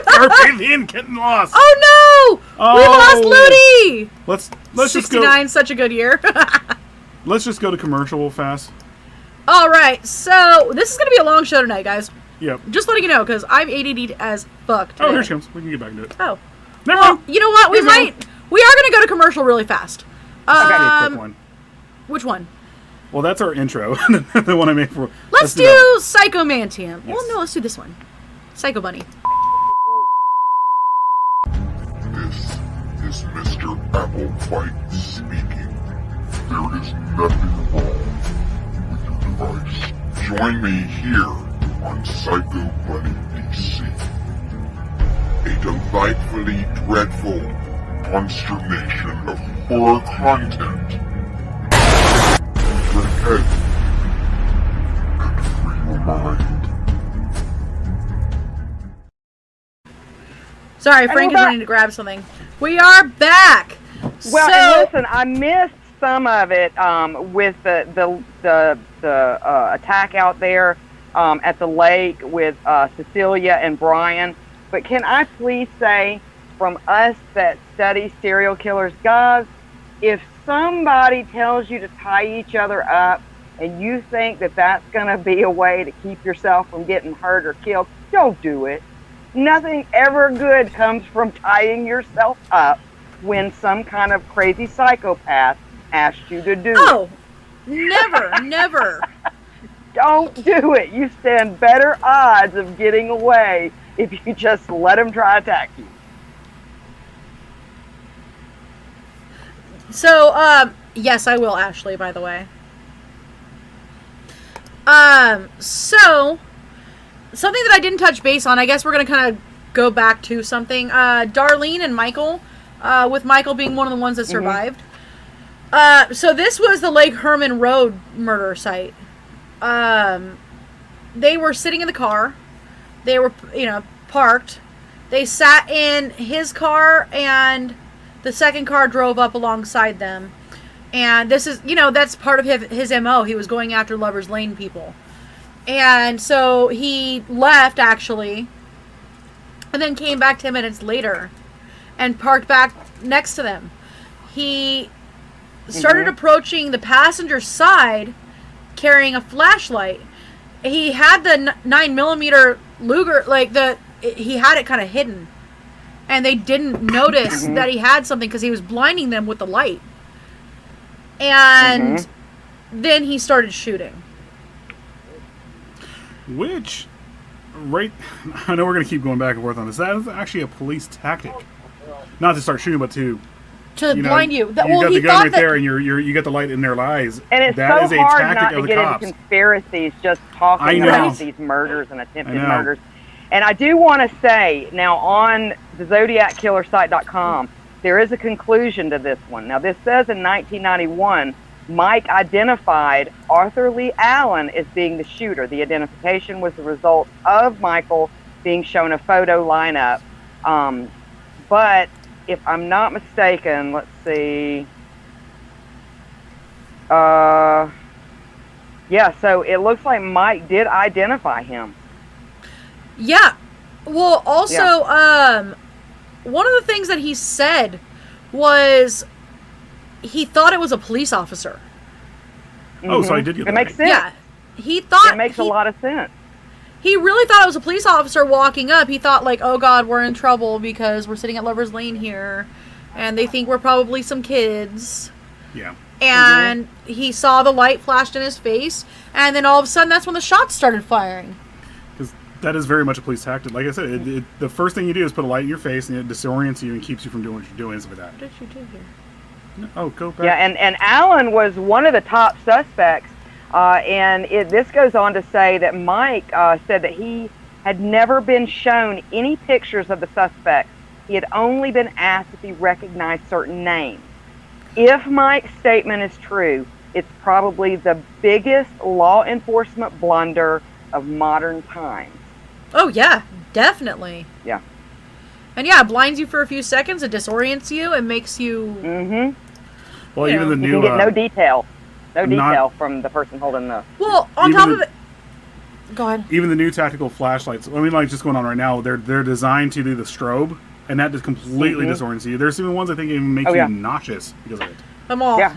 Speaker 1: Carpathian Kitten Loss.
Speaker 2: Oh no! We lost Ludi!
Speaker 1: Let's just go.
Speaker 2: 69, such a good year.
Speaker 1: Let's just go to commercial fast.
Speaker 2: Alright, so this is going to be a long show tonight, guys.
Speaker 1: Yep.
Speaker 2: Just letting you know, because I'm ADD as fuck today.
Speaker 1: Oh, here she comes. We can get back into it.
Speaker 2: Oh.
Speaker 1: Never
Speaker 2: Well,
Speaker 1: mind.
Speaker 2: you know what? We are going to go to commercial really fast.
Speaker 1: Okay, a quick one.
Speaker 2: Which one?
Speaker 1: Well, that's our intro. The one I made for...
Speaker 2: Let's do Psychomantium.
Speaker 1: Yes.
Speaker 2: Well, no, let's do this one. Psycho Bunny.
Speaker 4: This is Mr. Applewhite speaking. There is nothing wrong with your device. Join me here on Psycho Bunny DC. A delightfully dreadful consternation of horror content. Use your head and free your mind.
Speaker 2: Sorry, Frank is running to grab something. We are back.
Speaker 3: Well,
Speaker 2: so,
Speaker 3: and listen, I missed some of it with the attack out there at the lake with Cecilia and Brian. But can I please say, from us that study serial killers, guys, if somebody tells you to tie each other up and you think that that's going to be a way to keep yourself from getting hurt or killed, don't do it. Nothing ever good comes from tying yourself up when some kind of crazy psychopath asked you to do it.
Speaker 2: Never, never.
Speaker 3: Don't do it. You stand better odds of getting away if you just let them try to attack you.
Speaker 2: So, yes, I will, Ashley, by the way. So, something that I didn't touch base on, I guess we're going to kind of go back to something. Darlene and Michael, with Michael being one of the ones that survived. So this was the Lake Herman Road murder site. They were sitting in the car. They were, parked. They sat in his car, and the second car drove up alongside them. And this is, that's part of his MO. He was going after Lover's Lane people. And so he left, actually, and then came back 10 minutes later and parked back next to them. He started approaching the passenger side carrying a flashlight. He had the 9mm Luger, he had it kind of hidden. And they didn't notice that he had something because he was blinding them with the light. And then he started shooting.
Speaker 1: Which, I know we're going to keep going back and forth on this. That is actually a police tactic. Not to start shooting, but to
Speaker 2: blind you.
Speaker 1: You got the gun right there, and you got the light in their eyes.
Speaker 3: And it's
Speaker 1: that is
Speaker 3: so
Speaker 1: a
Speaker 3: hard
Speaker 1: tactic
Speaker 3: not to
Speaker 1: of the
Speaker 3: get
Speaker 1: cops.
Speaker 3: into conspiracies just talking about these murders and attempted murders. And I do want to say, now on the ZodiacKillersite.com, there is a conclusion to this one. Now, this says in 1991, Mike identified Arthur Lee Allen as being the shooter. The identification was the result of Michael being shown a photo lineup. But if I'm not mistaken, let's see. Yeah, so it looks like Mike did identify him.
Speaker 2: Yeah. Well, also, one of the things that he said was he thought it was a police officer.
Speaker 1: Oh, so I did get that.
Speaker 3: It makes sense.
Speaker 2: Yeah. He thought...
Speaker 3: It makes a lot of sense.
Speaker 2: He really thought it was a police officer walking up. He thought, oh, God, we're in trouble because we're sitting at Lover's Lane here. and they think we're probably some kids.
Speaker 1: Yeah.
Speaker 2: And he saw the light flashed in his face, and then all of a sudden, that's when the shots started firing.
Speaker 1: Because that is very much a police tactic. Like I said, the first thing you do is put a light in your face, and it disorients you and keeps you from doing what you're doing. Stuff like that.
Speaker 2: What did you do here?
Speaker 1: Oh, go back.
Speaker 3: Yeah, and Alan was one of the top suspects, and this goes on to say that Mike said that he had never been shown any pictures of the suspects. He had only been asked if he recognized certain names. If Mike's statement is true, it's probably the biggest law enforcement blunder of modern times.
Speaker 2: Oh, yeah, definitely.
Speaker 3: Yeah.
Speaker 2: And yeah, it blinds you for a few seconds, it disorients you, it makes you...
Speaker 3: Mm-hmm.
Speaker 1: Well, even the
Speaker 3: You
Speaker 1: new...
Speaker 3: can get no detail. No
Speaker 1: not-
Speaker 3: detail from the person holding the...
Speaker 2: Well, on
Speaker 1: Even
Speaker 2: top
Speaker 1: the-
Speaker 2: of it... Go ahead.
Speaker 1: Even the new tactical flashlights, I mean, like just going on right now, they're designed to do the strobe, and that just completely disorients you. There's even ones I think even make you nauseous because of it.
Speaker 2: I'm all...
Speaker 3: Yeah.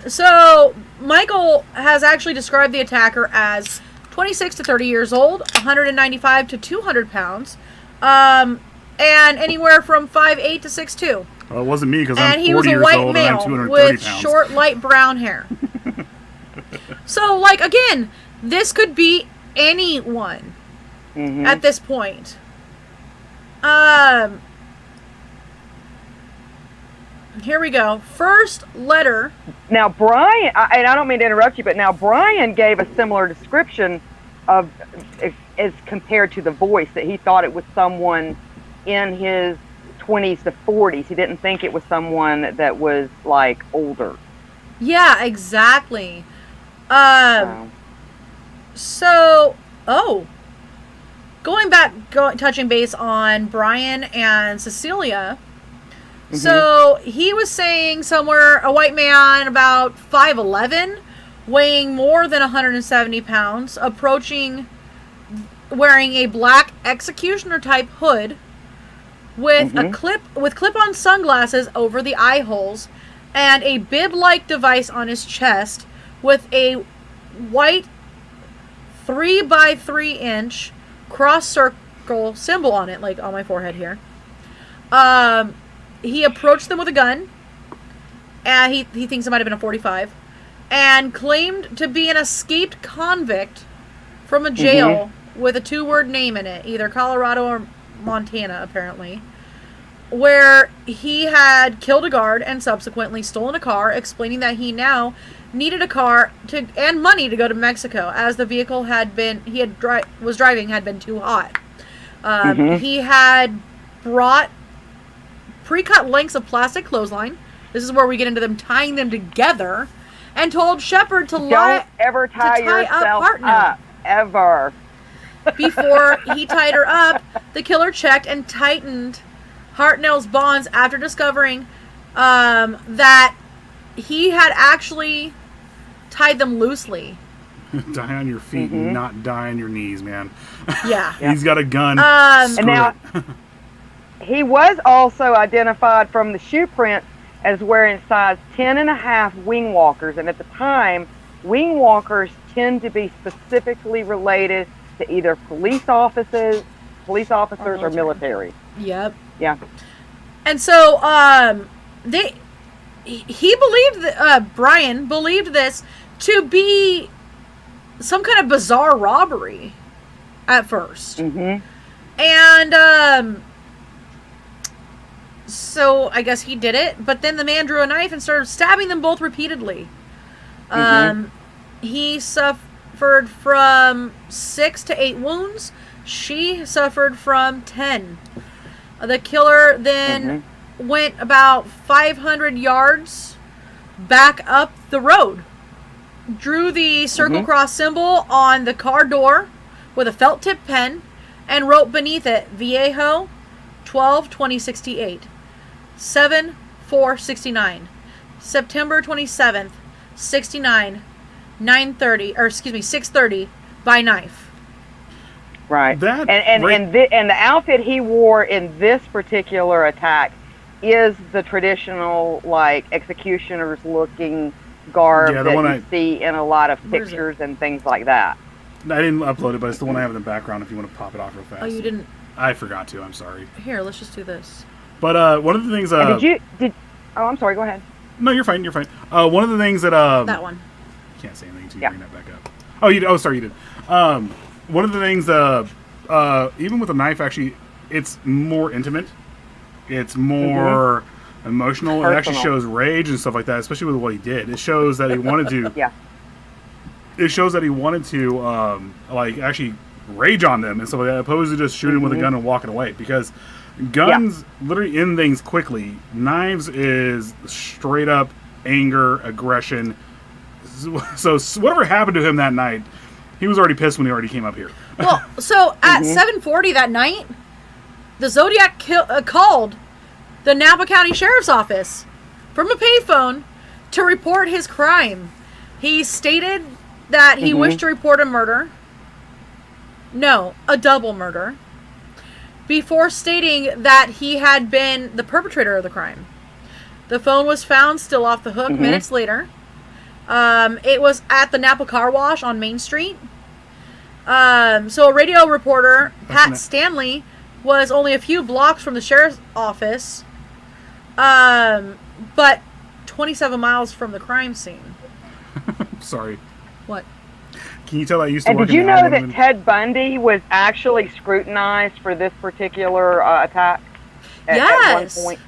Speaker 2: So, Michael has actually described the attacker as 26 to 30 years old, 195 to 200 pounds, and anywhere from 5'8 to 6'2".
Speaker 1: Well, it wasn't me because I'm
Speaker 2: And he
Speaker 1: 40
Speaker 2: was a
Speaker 1: years
Speaker 2: white
Speaker 1: old and I'm
Speaker 2: male
Speaker 1: 230
Speaker 2: with
Speaker 1: pounds.
Speaker 2: short, light brown hair. So, like, again, this could be anyone at this point. Here we go. First letter.
Speaker 3: Now, Brian, and I don't mean to interrupt you, but now Brian gave a similar description of, as compared to the voice, that he thought it was someone in his 20s to 40s. He didn't think it was someone that was, like, older.
Speaker 2: Yeah, exactly.
Speaker 3: So.
Speaker 2: So, going back, touching base on Brian and Cecilia. So, he was saying somewhere, a white man about 5'11", weighing more than 170 pounds, wearing a black executioner type hood with clip-on sunglasses over the eye holes and a bib-like device on his chest with a white 3x3 inch cross circle symbol on it, like on my forehead here. He approached them with a gun, and he thinks it might have been a .45, and claimed to be an escaped convict from a jail with a 2-word name in it, either Colorado or Montana, apparently, where he had killed a guard and subsequently stolen a car, explaining that he now needed a car and money to go to Mexico, as the vehicle was driving had been too hot. He had brought pre-cut lengths of plastic clothesline. This is where we get into them tying them together, and told Shepard to
Speaker 3: Don't ever tie yourself up, ever.
Speaker 2: Before he tied her up, the killer checked and tightened Hartnell's bonds after discovering that he had actually tied them loosely.
Speaker 1: Die on your feet and not die on your knees, man.
Speaker 2: Yeah.
Speaker 1: He's got a gun.
Speaker 3: And now, he was also identified from the shoe prints as wearing size 10.5 wing walkers. And at the time, wing walkers tend to be specifically related to either police officers or military.
Speaker 2: Yep.
Speaker 3: Yeah.
Speaker 2: And so, he believed Brian believed this to be some kind of bizarre robbery at first. And, so I guess he did it, but then the man drew a knife and started stabbing them both repeatedly. He suffered from 6 to 8 wounds. She suffered from 10. The killer then went about 500 yards back up the road, drew the circle cross symbol on the car door with a felt tip pen, and wrote beneath it, Viejo, 12/2068, 7/4/69, September 27th, 69, 6:30 by knife.
Speaker 3: Right.
Speaker 1: That
Speaker 3: and the outfit he wore in this particular attack is the traditional, like, executioner's looking garb that you see in a lot of pictures and things like that.
Speaker 1: I didn't upload it, but it's the one I have in the background if you want to pop it off real fast.
Speaker 2: Oh, you didn't?
Speaker 1: I forgot to. I'm sorry.
Speaker 2: Here, let's just do this.
Speaker 1: But one of the things.
Speaker 3: Oh, I'm sorry. Go ahead.
Speaker 1: No, you're fine. You're fine. One of the things that
Speaker 2: that one.
Speaker 1: Can't say anything until you
Speaker 3: Yeah.
Speaker 1: bring that back up. Oh, you. Oh, sorry, you did. One of the things. Even with a knife, actually, it's more intimate. It's more emotional. It actually
Speaker 3: Personal.
Speaker 1: shows rage and stuff like that, especially with what he did. It shows that he wanted to.
Speaker 3: Yeah.
Speaker 1: It shows that he wanted to, like, actually rage on them and stuff like that, opposed to just shooting with a gun and walking away. Because guns literally end things quickly. Knives is straight up anger, aggression. So whatever happened to him that night, he was already pissed when he already came up here.
Speaker 2: Well, so at 7:40 that night, the Zodiac called the Napa County Sheriff's Office from a payphone to report his crime. He stated that he wished to report a murder. No, a double murder. Before stating that he had been the perpetrator of the crime. The phone was found still off the hook minutes later. It was at the Napa Car Wash on Main Street. So a radio reporter, Pat Stanley, was only a few blocks from the sheriff's office, but 27 miles from the crime scene.
Speaker 1: Sorry.
Speaker 2: What?
Speaker 1: Can you tell I used to
Speaker 3: And
Speaker 1: work
Speaker 3: did you
Speaker 1: in
Speaker 3: know that Ted Bundy was actually scrutinized for this particular attack at one point?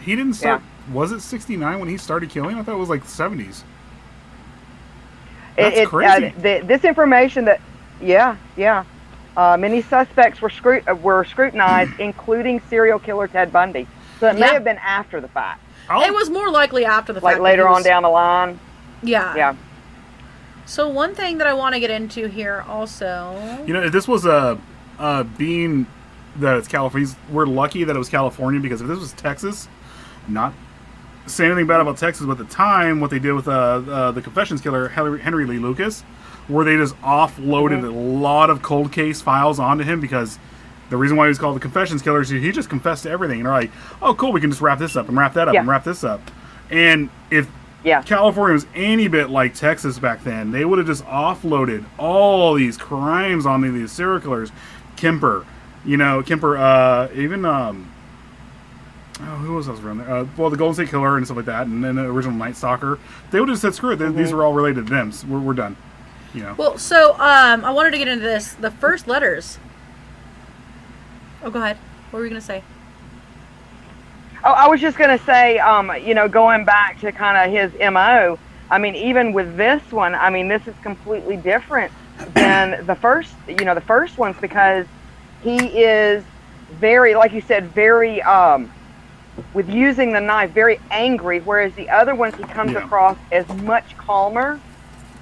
Speaker 1: He didn't start... Was it 69 when he started killing? I thought it was like 70s. That's crazy.
Speaker 3: This information that... Yeah. Many suspects were scrutinized, including serial killer Ted Bundy. So it may have been after the fact.
Speaker 2: It was more likely after the fact.
Speaker 3: Like later on down the line.
Speaker 2: Yeah. So one thing that I want to get into here also...
Speaker 1: You know, if this was being that it's California, we're lucky that it was California, because if this was Texas, not saying anything bad about Texas, but at the time, what they did with the Confessions Killer, Henry Lee Lucas, where they just offloaded a lot of cold case files onto him, because the reason why he was called the Confessions Killer is he just confessed to everything. And they're like, oh, cool, we can just wrap this up and wrap that up and wrap this up. And if California was any bit like Texas back then, they would have just offloaded all these crimes onto these serial killers. Kemper, even who else was around there? Well, the Golden State Killer and stuff like that, and then the original Night Stalker. They would have said, screw it, these are all related to them. So we're done. You know.
Speaker 2: Well, so I wanted to get into this. The first letters. Oh, go ahead. What were you going to say?
Speaker 3: Oh, I was just going to say, going back to kind of his MO, I mean, even with this one, I mean, this is completely different than the first ones, because he is very, like you said, very, with using the knife, very angry, whereas the other ones he comes across as much calmer.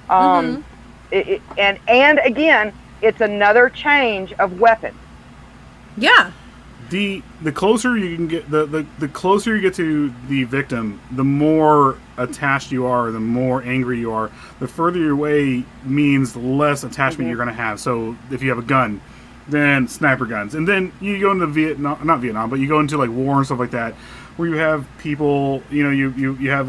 Speaker 3: And again, it's another change of weapon.
Speaker 2: Yeah.
Speaker 1: The closer you can get, the closer you get to the victim, the more attached you are, the more angry you are. The further you're away means the less attachment you're going to have. So if you have a gun, then sniper guns, and then you go into not Vietnam, but you go into like war and stuff like that, where you have people, you have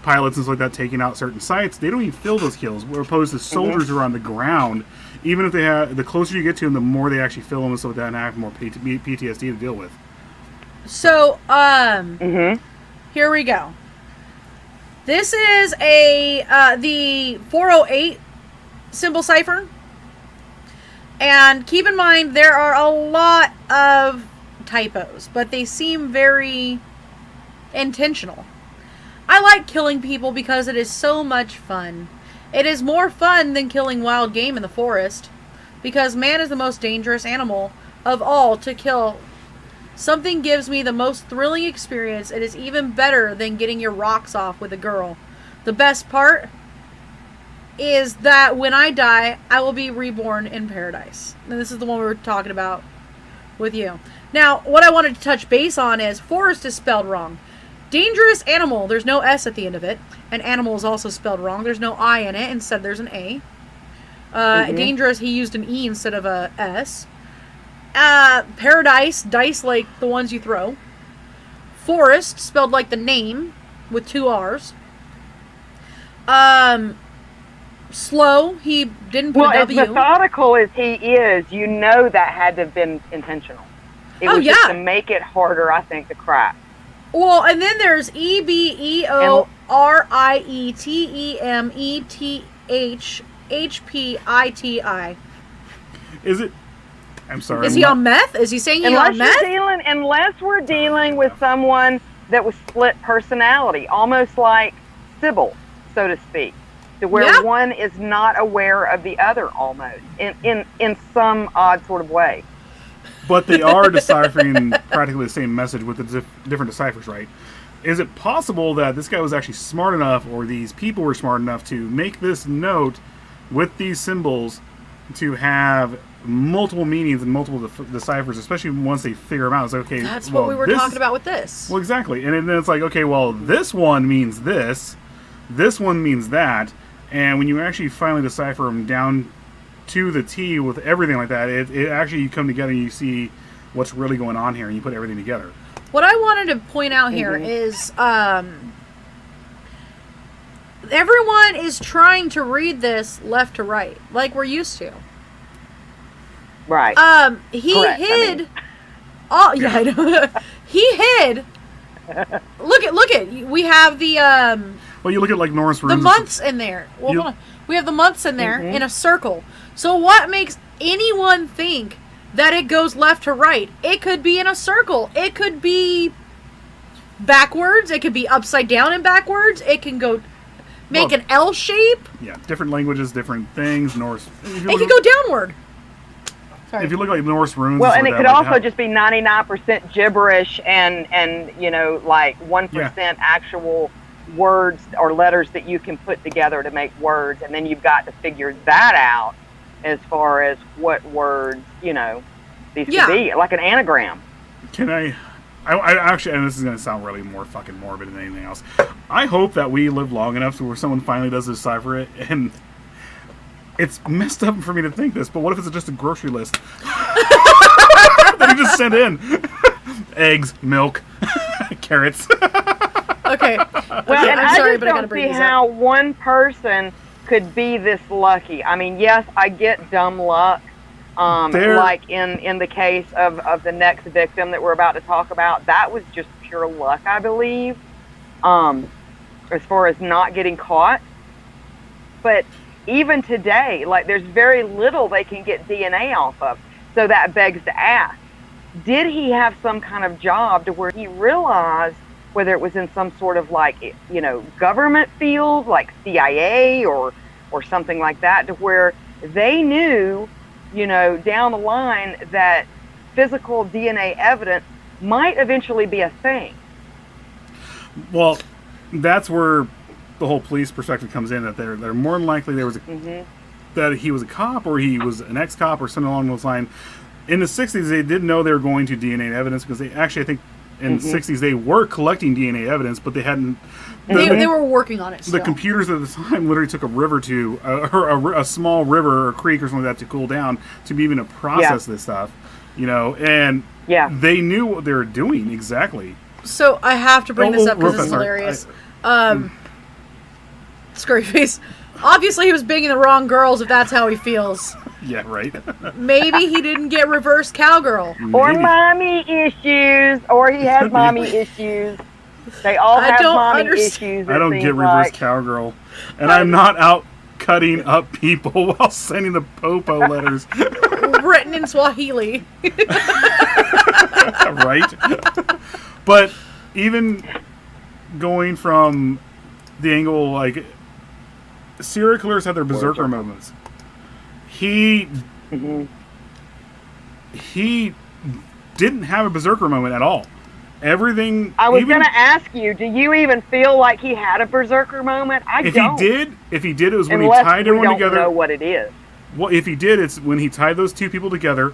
Speaker 1: pilots and stuff like that taking out certain sites. They don't even feel those kills, as opposed to soldiers who are on the ground. Even if they have, the closer you get to them, the more they actually feel them and stuff like that, and have more PTSD to deal with.
Speaker 2: So, here we go. This is the 408 symbol cipher. And keep in mind, there are a lot of typos, but they seem very intentional. I like killing people because it is so much fun. It is more fun than killing wild game in the forest, because man is the most dangerous animal of all to kill. Something gives me the most thrilling experience. It is even better than getting your rocks off with a girl. The best part is that when I die, I will be reborn in paradise. And this is the one we were talking about with you. Now, what I wanted to touch base on is forest is spelled wrong. Dangerous animal, there's no S at the end of it. And animal is also spelled wrong. There's no I in it. Instead, there's an A. Dangerous, he used an E instead of a S. Paradise, dice like the ones you throw. Forest, spelled like the name, with 2 R's. Slow, he didn't put a W.
Speaker 3: As methodical as he is, that had to have been intentional. It
Speaker 2: Oh,
Speaker 3: was just
Speaker 2: yeah.
Speaker 3: to make it harder, I think, to crack.
Speaker 2: Well, and then there's EBEORIETEMETHHPITI.
Speaker 1: Is it? I'm sorry.
Speaker 2: Is he on meth? Is he saying he's on meth?
Speaker 3: Unless we're dealing with someone that was split personality, almost like Sybil, so to speak, to where
Speaker 2: Yeah.
Speaker 3: one is not aware of the other, almost in some odd sort of way.
Speaker 1: But they are deciphering practically the same message with the different deciphers, right? Is it possible that this guy was actually smart enough, or these people were smart enough to make this note with these symbols to have multiple meanings and multiple deciphers, especially once they figure them out? It's like, okay,
Speaker 2: That's
Speaker 1: well,
Speaker 2: what we were talking about with this.
Speaker 1: Well, exactly. And then it's like, okay, well, this one means this one means that, and when you actually finally decipher them down to the T with everything like that, it actually, you come together and you see what's really going on here, and you put everything together.
Speaker 2: What I wanted to point out here is everyone is trying to read this left to right, like we're used to.
Speaker 3: Right.
Speaker 2: He
Speaker 3: Correct,
Speaker 2: hid. Oh yeah, I know. He hid. Look at. We have the
Speaker 1: Well, you look at like Norris runes.
Speaker 2: months in there. Well, hold on. We have the months in there in a circle. So what makes anyone think that it goes left to right? It could be in a circle. It could be backwards. It could be upside down and backwards. It can go make an L shape.
Speaker 1: Yeah, different languages, different things. Norse.
Speaker 2: It could go downward. Sorry.
Speaker 1: If you look like Norse runes.
Speaker 3: Well, and
Speaker 1: like
Speaker 3: it could
Speaker 1: that,
Speaker 3: also
Speaker 1: like
Speaker 3: just be 99% gibberish and like 1% actual words or letters that you can put together to make words, and then you've got to figure that out as far as what words these could be, like an anagram.
Speaker 1: Can I actually, and this is going to sound really more fucking morbid than anything else, I hope that we live long enough to where someone finally does decipher it, and it's messed up for me to think this, but what if it's just a grocery list that you just sent in? Eggs, milk, carrots.
Speaker 2: Okay.
Speaker 3: Well, and
Speaker 2: I'm sorry,
Speaker 3: I just
Speaker 2: but I gotta
Speaker 3: don't
Speaker 2: bring
Speaker 3: see
Speaker 2: these
Speaker 3: how
Speaker 2: up.
Speaker 3: one person could be this lucky. I mean, yes, I get dumb luck. Like in the case of the next victim that we're about to talk about, that was just pure luck, I believe, as far as not getting caught. But even today, like, there's very little they can get DNA off of. So that begs to ask, did he have some kind of job to where he realized, whether it was in some sort of like, government field, like CIA or something like that, to where they knew, down the line that physical DNA evidence might eventually be a thing.
Speaker 1: Well, that's where the whole police perspective comes in, that they're more than likely there was that he was a cop, or he was an ex-cop, or something along those lines. In the 60s, they did know they were going to DNA evidence, because they actually, I think, in the 60s, they were collecting DNA evidence, but they hadn't...
Speaker 2: They were working on it still.
Speaker 1: The computers at the time literally took a river to, or a small river or creek or something like that to cool down to be even to process this stuff, and they knew what they were doing exactly.
Speaker 2: So I have to bring this up because it's hilarious. Scurry face. Obviously, he was banging the wrong girls if that's how he feels.
Speaker 1: Yeah, right.
Speaker 2: Maybe he didn't get reverse cowgirl.
Speaker 3: Or mommy issues, or he has mommy issues. They all have mommy issues.
Speaker 1: I don't get reverse cowgirl. And I'm not out cutting up people while sending the popo letters.
Speaker 2: Written in Swahili.
Speaker 1: Right? But even going from the angle, like, serial killers have their berserker moments. He didn't have a berserker moment at all. Everything.
Speaker 3: I was going to ask you, do you even feel like he had a berserker moment?
Speaker 1: If he did, it was when he tied everyone together.
Speaker 3: Unless we don't know what it is.
Speaker 1: Well, if he did, it's when he tied those two people together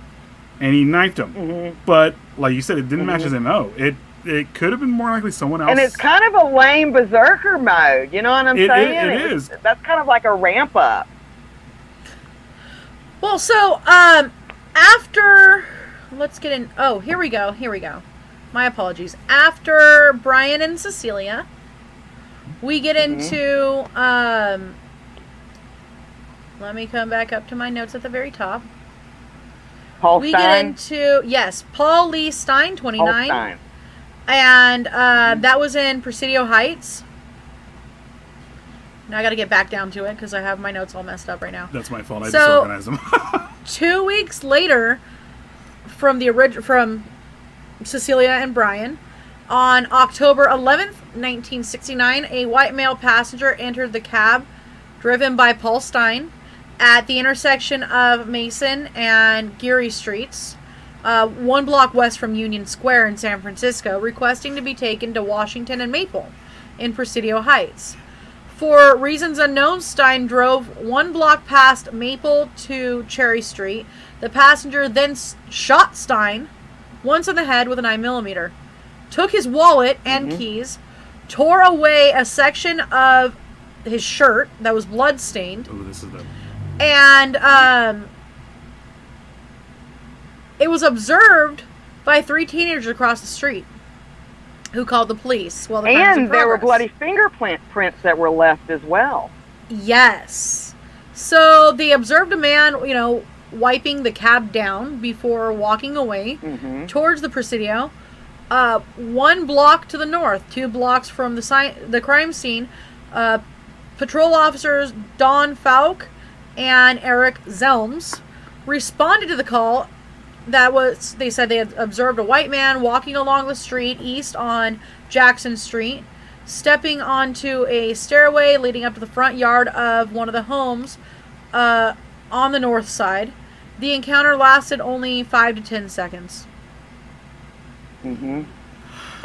Speaker 1: and he knifed them. But like you said, it didn't match his MO. It could have been more likely someone else.
Speaker 3: And it's kind of a lame berserker mode. You know what I'm saying?
Speaker 1: It is.
Speaker 3: That's kind of like a ramp up.
Speaker 2: Well, so after, let's get in. Oh, here we go. My apologies. After Brian and Cecilia, we get into. Let me come back up to my notes at the very top.
Speaker 3: Paul
Speaker 2: we
Speaker 3: Stein?
Speaker 2: get into, yes, Paul Lee Stein,
Speaker 3: Paul
Speaker 2: 29.
Speaker 3: Stein.
Speaker 2: And that was in Presidio Heights. Now I got to get back down to it because I have my notes all messed up right now.
Speaker 1: That's my fault. I
Speaker 2: So-
Speaker 1: disorganized them.
Speaker 2: 2 weeks later, from Cecilia and Brian, on October 11th, 1969, a white male passenger entered the cab driven by Paul Stein at the intersection of Mason and Geary Streets, 1 block west from Union Square in San Francisco, requesting to be taken to Washington and Maple in Presidio Heights. For reasons unknown, Stein drove 1 block past Maple to Cherry Street. The passenger then shot Stein once in the head with a 9mm, took his wallet and keys, tore away a section of his shirt that was blood-stained,
Speaker 1: Oh, this is the...
Speaker 2: and it was observed by 3 teenagers across the street who called the police while the crime was in
Speaker 3: And there were
Speaker 2: progress.
Speaker 3: bloody prints that were left as well.
Speaker 2: Yes. So they observed a man, wiping the cab down before walking away towards the Presidio. 1 block to the north, 2 blocks from the crime scene, patrol officers Don Falk and Eric Zelms responded to the call. They said they had observed a white man walking along the street east on Jackson Street, stepping onto a stairway leading up to the front yard of one of the homes on the north side. The encounter lasted only 5 to 10 seconds.
Speaker 3: And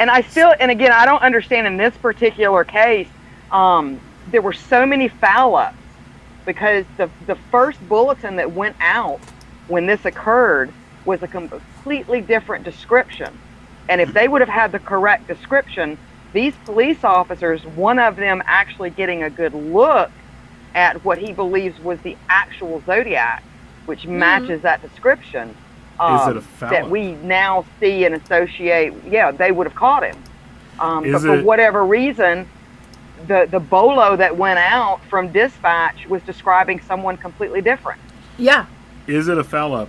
Speaker 3: again, I don't understand in this particular case, there were so many foul-ups because the first bulletin that went out when this occurred was a completely different description. And if they would have had the correct description, these police officers, one of them actually getting a good look at what he believes was the actual Zodiac, which matches that description,
Speaker 1: Is it a foul
Speaker 3: that
Speaker 1: up?
Speaker 3: we now see and associate, they would have caught him. But
Speaker 1: Is
Speaker 3: for
Speaker 1: it-
Speaker 3: whatever reason, the bolo that went out from dispatch was describing someone completely different.
Speaker 2: Yeah.
Speaker 1: Is it a foul up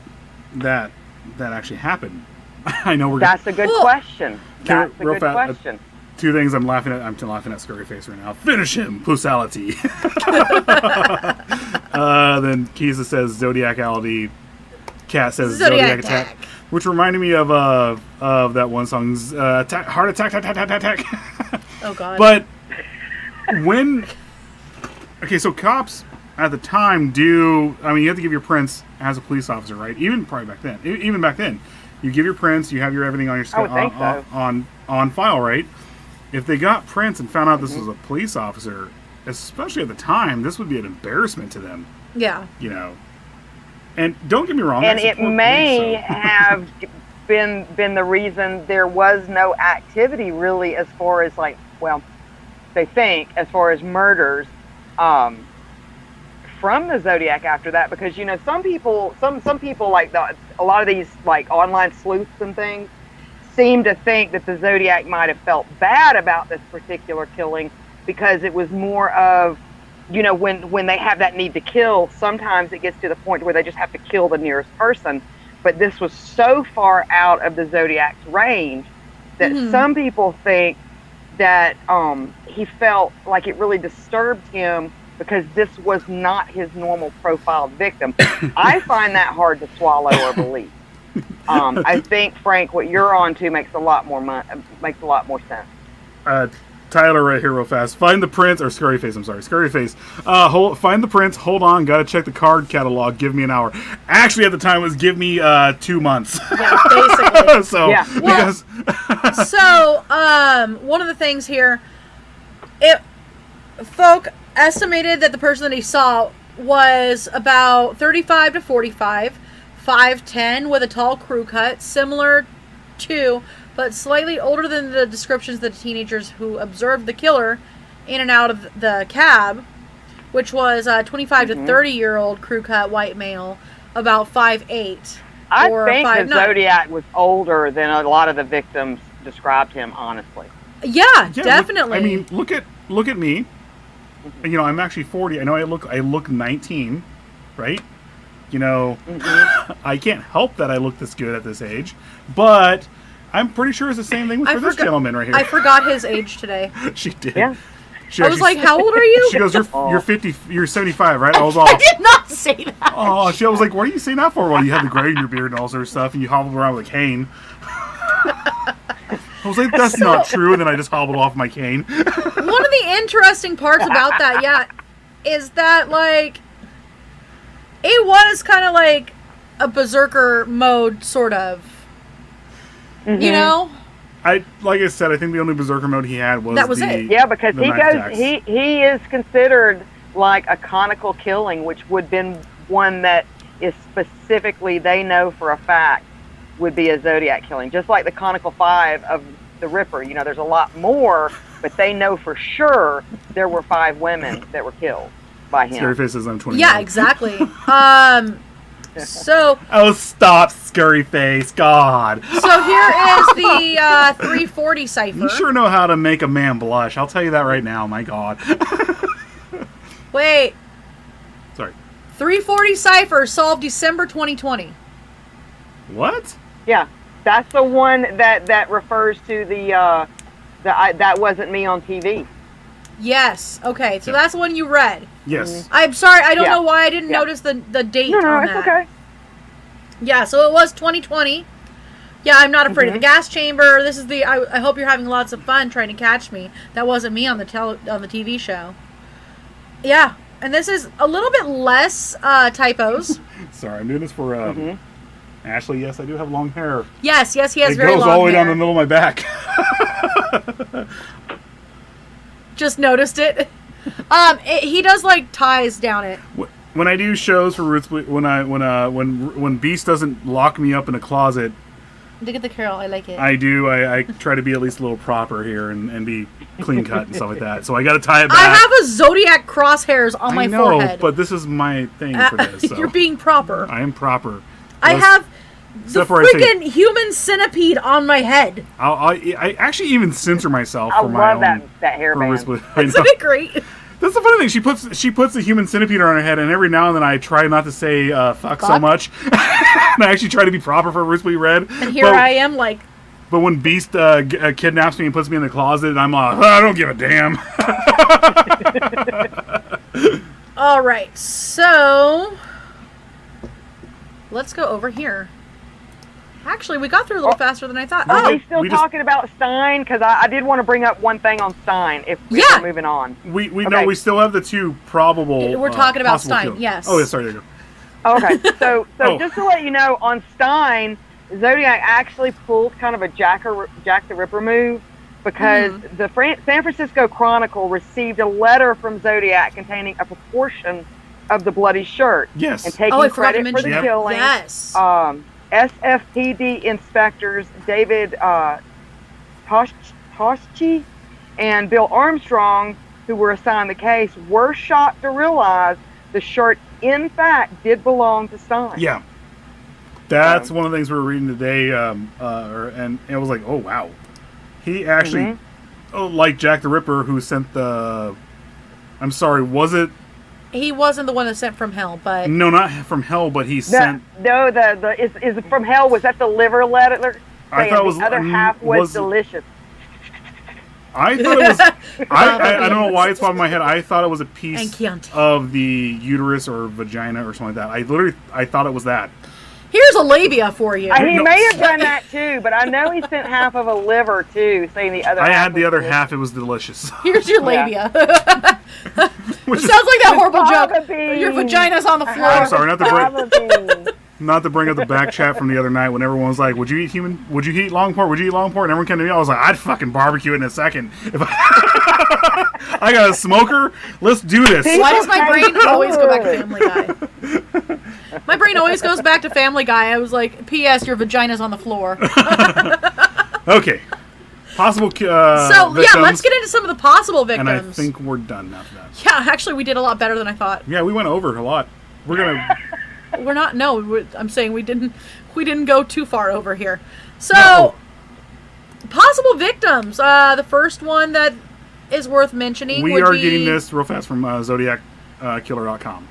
Speaker 1: that actually happened? I know we're
Speaker 3: That's a good
Speaker 2: Well,
Speaker 3: question.
Speaker 1: Can I-
Speaker 3: That's a
Speaker 1: real
Speaker 3: good
Speaker 1: fast,
Speaker 3: question.
Speaker 1: 2 things I'm laughing at. I'm laughing at Scurry Face right now. Finish him, pusality. Then Kisa says Zodiacality. Cat says
Speaker 2: Zodiac
Speaker 1: Zodiac
Speaker 2: attack.
Speaker 1: which reminded me of that one song, Heart Attack, attack.
Speaker 2: Oh, God.
Speaker 1: But so cops at the time you have to give your prints as a police officer, right? Even probably back then. Even back then, you give your prints, you have your everything on your
Speaker 3: I would think so.
Speaker 1: on file, right? If they got prints and found out this was a police officer, especially at the time, this would be an embarrassment to them,
Speaker 2: yeah.
Speaker 1: And don't get me wrong,
Speaker 3: And
Speaker 1: I
Speaker 3: it
Speaker 1: support
Speaker 3: may
Speaker 1: police, so-
Speaker 3: have been the reason there was no activity really as far as they think as far as murders from the Zodiac after that, because some people like a lot of these like online sleuths and things seem to think that the Zodiac might have felt bad about this particular killing because it was more of when they have that need to kill, sometimes it gets to the point where they just have to kill the nearest person. But this was so far out of the Zodiac's range that some people think that he felt like it really disturbed him because this was not his normal profiled victim. I find that hard to swallow or believe. I think, Frank, what you're on to makes a lot more sense.
Speaker 1: Tyler right here real fast. Find the prints, or Scurry Face, I'm sorry. Scurry Face. Find the prints, hold on, gotta check the card catalog, give me an hour. Actually, at the time, it was give me 2 months.
Speaker 2: Yeah, basically.
Speaker 1: So,
Speaker 3: Yeah.
Speaker 1: because...
Speaker 2: So, one of the things here, folk estimated that the person that he saw was about 35 to 45, 5'10", with a tall crew cut, similar to, but slightly older than the descriptions of the teenagers who observed the killer in and out of the cab, which was a 25 to 30-year-old crew cut white male, about 5'8".
Speaker 3: I
Speaker 2: or
Speaker 3: think the
Speaker 2: 5'9".
Speaker 3: Zodiac was older than a lot of the victims described him, honestly.
Speaker 2: Yeah,
Speaker 1: Yeah,
Speaker 2: definitely.
Speaker 1: Look at me. I'm actually 40. I know I look 19, right? You know, I can't help that I look this good at this age, but I'm pretty sure it's the same thing for this gentleman right here.
Speaker 2: I forgot his age today.
Speaker 1: She did.
Speaker 3: Yeah.
Speaker 2: I was like, how old are you?
Speaker 1: She goes, you're 50, you're 75, right? I was all,
Speaker 2: I did not say that.
Speaker 1: oh, I was like, what are you saying that for? Well, you had the gray in your beard and all sort of stuff, and you hobbled around with a cane. I was like, that's not true, and then I just hobbled off my cane.
Speaker 2: One of the interesting parts about that, is that, like, it was kind of like a berserker mode, sort of. You know?
Speaker 1: Like I said, I think the only berserker mode he had was
Speaker 2: it.
Speaker 3: Yeah, because
Speaker 1: the
Speaker 3: he
Speaker 1: knife
Speaker 3: goes,
Speaker 1: attacks.
Speaker 3: he is considered like a conical killing, which would have been one that is specifically, they know for a fact, would be a Zodiac killing. Just like the conical 5 of the Ripper. You know, there's a lot more, but they know for sure there were 5 women that were killed by him.
Speaker 1: Scary Face says I'm 21.
Speaker 2: Yeah, exactly. So...
Speaker 1: Oh, stop, Scary Face. God.
Speaker 2: So here is the 340 cipher.
Speaker 1: You sure know how to make a man blush. I'll tell you that right now. My God.
Speaker 2: Wait.
Speaker 1: Sorry.
Speaker 2: 340 cipher solved December 2020.
Speaker 1: What?
Speaker 3: Yeah, that's the one that refers to the that wasn't me on TV.
Speaker 2: Yes. Okay. So that's the one you read.
Speaker 1: Yes.
Speaker 2: I'm sorry. I don't
Speaker 3: Yeah.
Speaker 2: know why I didn't
Speaker 3: Yeah.
Speaker 2: notice the date
Speaker 3: No,
Speaker 2: on
Speaker 3: it's
Speaker 2: that.
Speaker 3: okay.
Speaker 2: Yeah. So it was 2020. Yeah, I'm not afraid of the gas chamber. This is the. I hope you're having lots of fun trying to catch me. That wasn't me on the on the TV show. Yeah, and this is a little bit less typos.
Speaker 1: Sorry, I'm doing this for Ashley. Yes, I do have long hair.
Speaker 2: Yes, he has
Speaker 1: It
Speaker 2: very long
Speaker 1: goes all the way down
Speaker 2: hair.
Speaker 1: the middle of my back.
Speaker 2: Just noticed it. He does like ties down it.
Speaker 1: When I do shows for Roots, when Beast doesn't lock me up in a closet,
Speaker 2: Look at the curl. I like it.
Speaker 1: I try to be at least a little proper here and be clean cut and stuff like that. So I got to tie it back.
Speaker 2: I have a Zodiac crosshairs on my
Speaker 1: I know,
Speaker 2: forehead.
Speaker 1: but this is my thing for this. So.
Speaker 2: You're being proper.
Speaker 1: I am proper.
Speaker 2: I have the
Speaker 1: except for I say-
Speaker 2: freaking human centipede on my head.
Speaker 1: I actually even censor myself
Speaker 3: I
Speaker 1: for my
Speaker 3: love
Speaker 1: own.
Speaker 3: that hairband.
Speaker 1: I know.
Speaker 2: Isn't it great?
Speaker 1: That's the funny thing. She puts the human centipede on her head, and every now and then I try not to say fuck so
Speaker 2: Fuck?
Speaker 1: much. And I actually try to be proper for Roots We Read.
Speaker 2: And here I am, like,
Speaker 1: But when Beast kidnaps me and puts me in the closet, and I'm like, I don't give a damn.
Speaker 2: all right, so let's go over here. Actually, we got through a little faster than I thought.
Speaker 3: Are
Speaker 2: Oh,
Speaker 3: we still
Speaker 1: we just-
Speaker 3: talking about Stein? Because I did want to bring up one thing on Stein. If we're
Speaker 2: Yeah.
Speaker 3: moving on.
Speaker 1: We know
Speaker 3: Okay.
Speaker 1: we still have the 2 probable.
Speaker 2: We're talking about
Speaker 1: possible
Speaker 2: Stein,
Speaker 1: kills.
Speaker 2: yes.
Speaker 1: Oh, yeah, sorry. There you
Speaker 3: Oh, okay, so
Speaker 1: Oh.
Speaker 3: just to let you know, on Stein, Zodiac actually pulled kind of a Jack the Ripper move because the San Francisco Chronicle received a letter from Zodiac containing a proportion of the bloody shirt.
Speaker 1: Yes.
Speaker 3: And taking
Speaker 2: I forgot to
Speaker 3: credit for
Speaker 2: mention
Speaker 3: the
Speaker 2: that.
Speaker 3: killing.
Speaker 2: Yes.
Speaker 3: SFPD inspectors David Toshchi and Bill Armstrong, who were assigned the case, were shocked to realize the shirt, in fact, did belong to Stein.
Speaker 1: Yeah. That's one of the things we were reading today, and it was like, oh, wow. He actually, like Jack the Ripper, who sent the... I'm sorry, was it...
Speaker 2: he wasn't the one that sent from hell, but
Speaker 1: No, not from hell, but he sent...
Speaker 3: Is from hell. Was that the liver letter?
Speaker 1: I thought it was...
Speaker 3: the other half was delicious.
Speaker 1: I thought it was... I don't know why it's popping in my head. I thought it was a
Speaker 2: And
Speaker 1: piece
Speaker 2: Chianti.
Speaker 1: of the uterus or vagina or something like that. I thought it was that.
Speaker 2: here's a labia for you.
Speaker 3: He
Speaker 1: No.
Speaker 3: may have done that too, but I know he sent half of a liver too, saying the other.
Speaker 1: I
Speaker 3: half
Speaker 1: had the
Speaker 3: was
Speaker 1: other
Speaker 3: delicious.
Speaker 1: half. It was delicious.
Speaker 2: Here's your labia.
Speaker 1: Which
Speaker 2: It
Speaker 1: is-
Speaker 2: sounds like that horrible
Speaker 3: Fava
Speaker 2: joke.
Speaker 3: bean.
Speaker 2: Your vagina's on the floor.
Speaker 1: I'm sorry, not to bring...
Speaker 3: Fava bean.
Speaker 1: Not to bring up the back chat from the other night when everyone was like, would you eat long pork? Would you eat long pork? And everyone came to me. I was like, I'd fucking barbecue it in a second. If I got a smoker, let's do this.
Speaker 2: Why does my brain
Speaker 3: People
Speaker 2: always go back to
Speaker 3: good.
Speaker 2: Family Guy? My brain always goes back to Family Guy. I was like, P.S. Your vagina's on the floor.
Speaker 1: Okay. Possible
Speaker 2: So, yeah,
Speaker 1: victims,
Speaker 2: let's get into some of the possible victims.
Speaker 1: and I think we're done after that.
Speaker 2: Yeah, actually, we did a lot better than I thought.
Speaker 1: Yeah, we went over a lot. We're going to...
Speaker 2: We're not. No, I'm saying we didn't go too far over here. So,
Speaker 1: No.
Speaker 2: possible victims. The first one that is worth mentioning
Speaker 1: We
Speaker 2: would
Speaker 1: are
Speaker 2: be,
Speaker 1: getting this real fast from ZodiacKiller.com.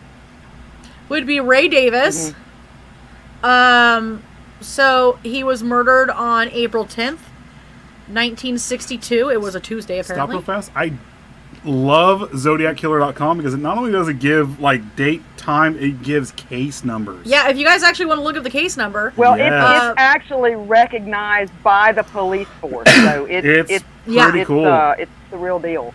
Speaker 2: would be Ray Davis. So he was murdered on April 10th, 1962. It was a Tuesday, apparently.
Speaker 1: Stop real fast. I love ZodiacKiller.com because it not only does it give like date, time, it gives case numbers.
Speaker 2: Yeah, if you guys actually want to look up the case number.
Speaker 3: Well,
Speaker 1: Yes.
Speaker 3: it's actually recognized by the police force, so
Speaker 1: It's pretty cool.
Speaker 3: It's the real deal.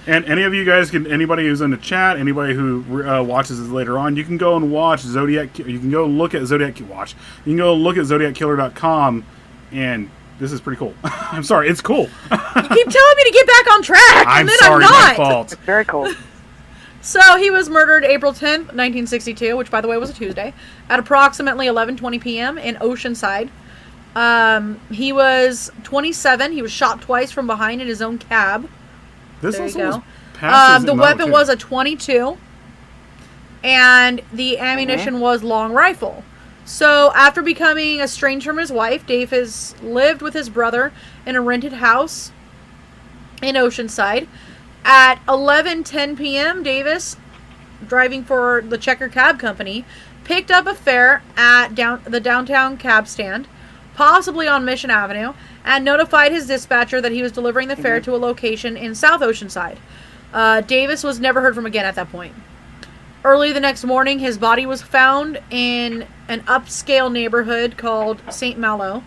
Speaker 1: And any of you guys anybody who's in the chat, anybody who watches this later on, you can go and watch Zodiac. You can go look at Zodiac. You can go look at ZodiacKiller.com, and this is pretty cool. I'm sorry, it's cool.
Speaker 2: You keep telling me to get back on track,
Speaker 1: I'm
Speaker 2: and then
Speaker 1: sorry,
Speaker 2: I'm not.
Speaker 1: my fault.
Speaker 3: It's very cool.
Speaker 2: So he was murdered April 10th, 1962, which by the way was a Tuesday, at approximately 11:20 p.m. in Oceanside. He was 27. He was shot twice from behind in his own cab.
Speaker 1: This
Speaker 2: There you
Speaker 1: also
Speaker 2: go.
Speaker 1: was past
Speaker 2: The weapon was a .22, and the ammunition was long rifle. So after becoming estranged from his wife, Davis lived with his brother in a rented house in Oceanside. At 11:10 p.m., Davis, driving for the Checker Cab Company, picked up a fare at the downtown cab stand, possibly on Mission Avenue, and notified his dispatcher that he was delivering the fare to a location in South Oceanside. Davis was never heard from again at that point. Early the next morning, his body was found in an upscale neighborhood called St. Malo.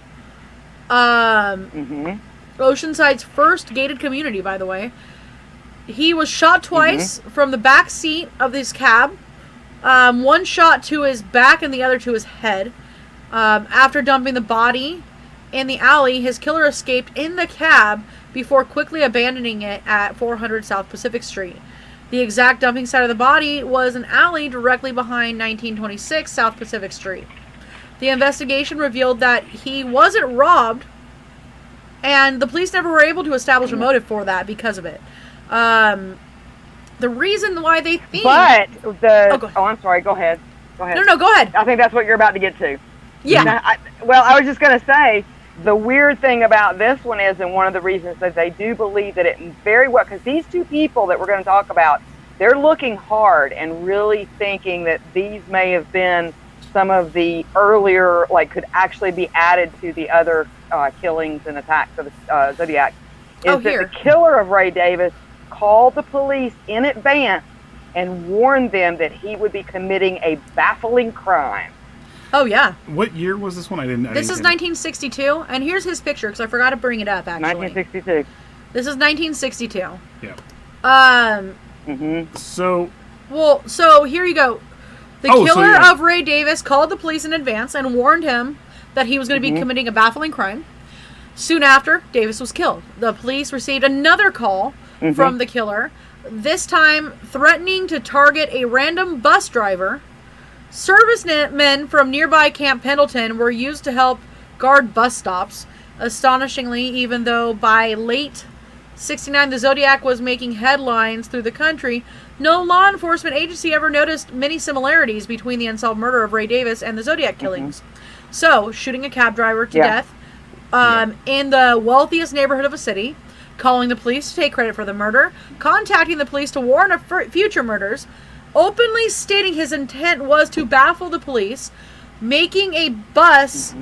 Speaker 2: Oceanside's first gated community, by the way. He was shot twice from the back seat of his cab. One shot to his back and the other to his head. After dumping the body in the alley, his killer escaped in the cab before quickly abandoning it at 400 South Pacific Street. The exact dumping site of the body was an alley directly behind 1926 South Pacific Street. The investigation revealed that he wasn't robbed, and the police never were able to establish a motive for that because of it. The reason why they think...
Speaker 3: But
Speaker 2: Oh,
Speaker 3: I'm sorry. Go ahead. Go ahead.
Speaker 2: No, go ahead.
Speaker 3: I think that's what you're about to get to.
Speaker 2: Yeah.
Speaker 3: Now, I was just going to say, the weird thing about this one is, and one of the reasons that they do believe that it very well, because these two people that we're going to talk about, they're looking hard and really thinking that these may have been some of the earlier, like, could actually be added to the other killings and attacks of the Zodiac. Is that the killer of Ray Davis called the police in advance and warned them that he would be committing a baffling crime.
Speaker 2: Oh, yeah.
Speaker 1: What year was this one?
Speaker 2: This is 1962, and here's his picture, because I forgot to bring it up, actually.
Speaker 3: 1962.
Speaker 2: This is 1962.
Speaker 1: Yeah.
Speaker 2: So here you go. The killer of Ray Davis called the police in advance and warned him that he was going to be committing a baffling crime. Soon after, Davis was killed. The police received another call from the killer, this time threatening to target a random bus driver. Servicemen from nearby Camp Pendleton were used to help guard bus stops. Astonishingly, even though by late 1969 the Zodiac was making headlines through the country, no law enforcement agency ever noticed many similarities between the unsolved murder of Ray Davis and the Zodiac killings. So, shooting a cab driver to death in the wealthiest neighborhood of a city, calling the police to take credit for the murder, contacting the police to warn of future murders, openly stating his intent was to baffle the police, making a bus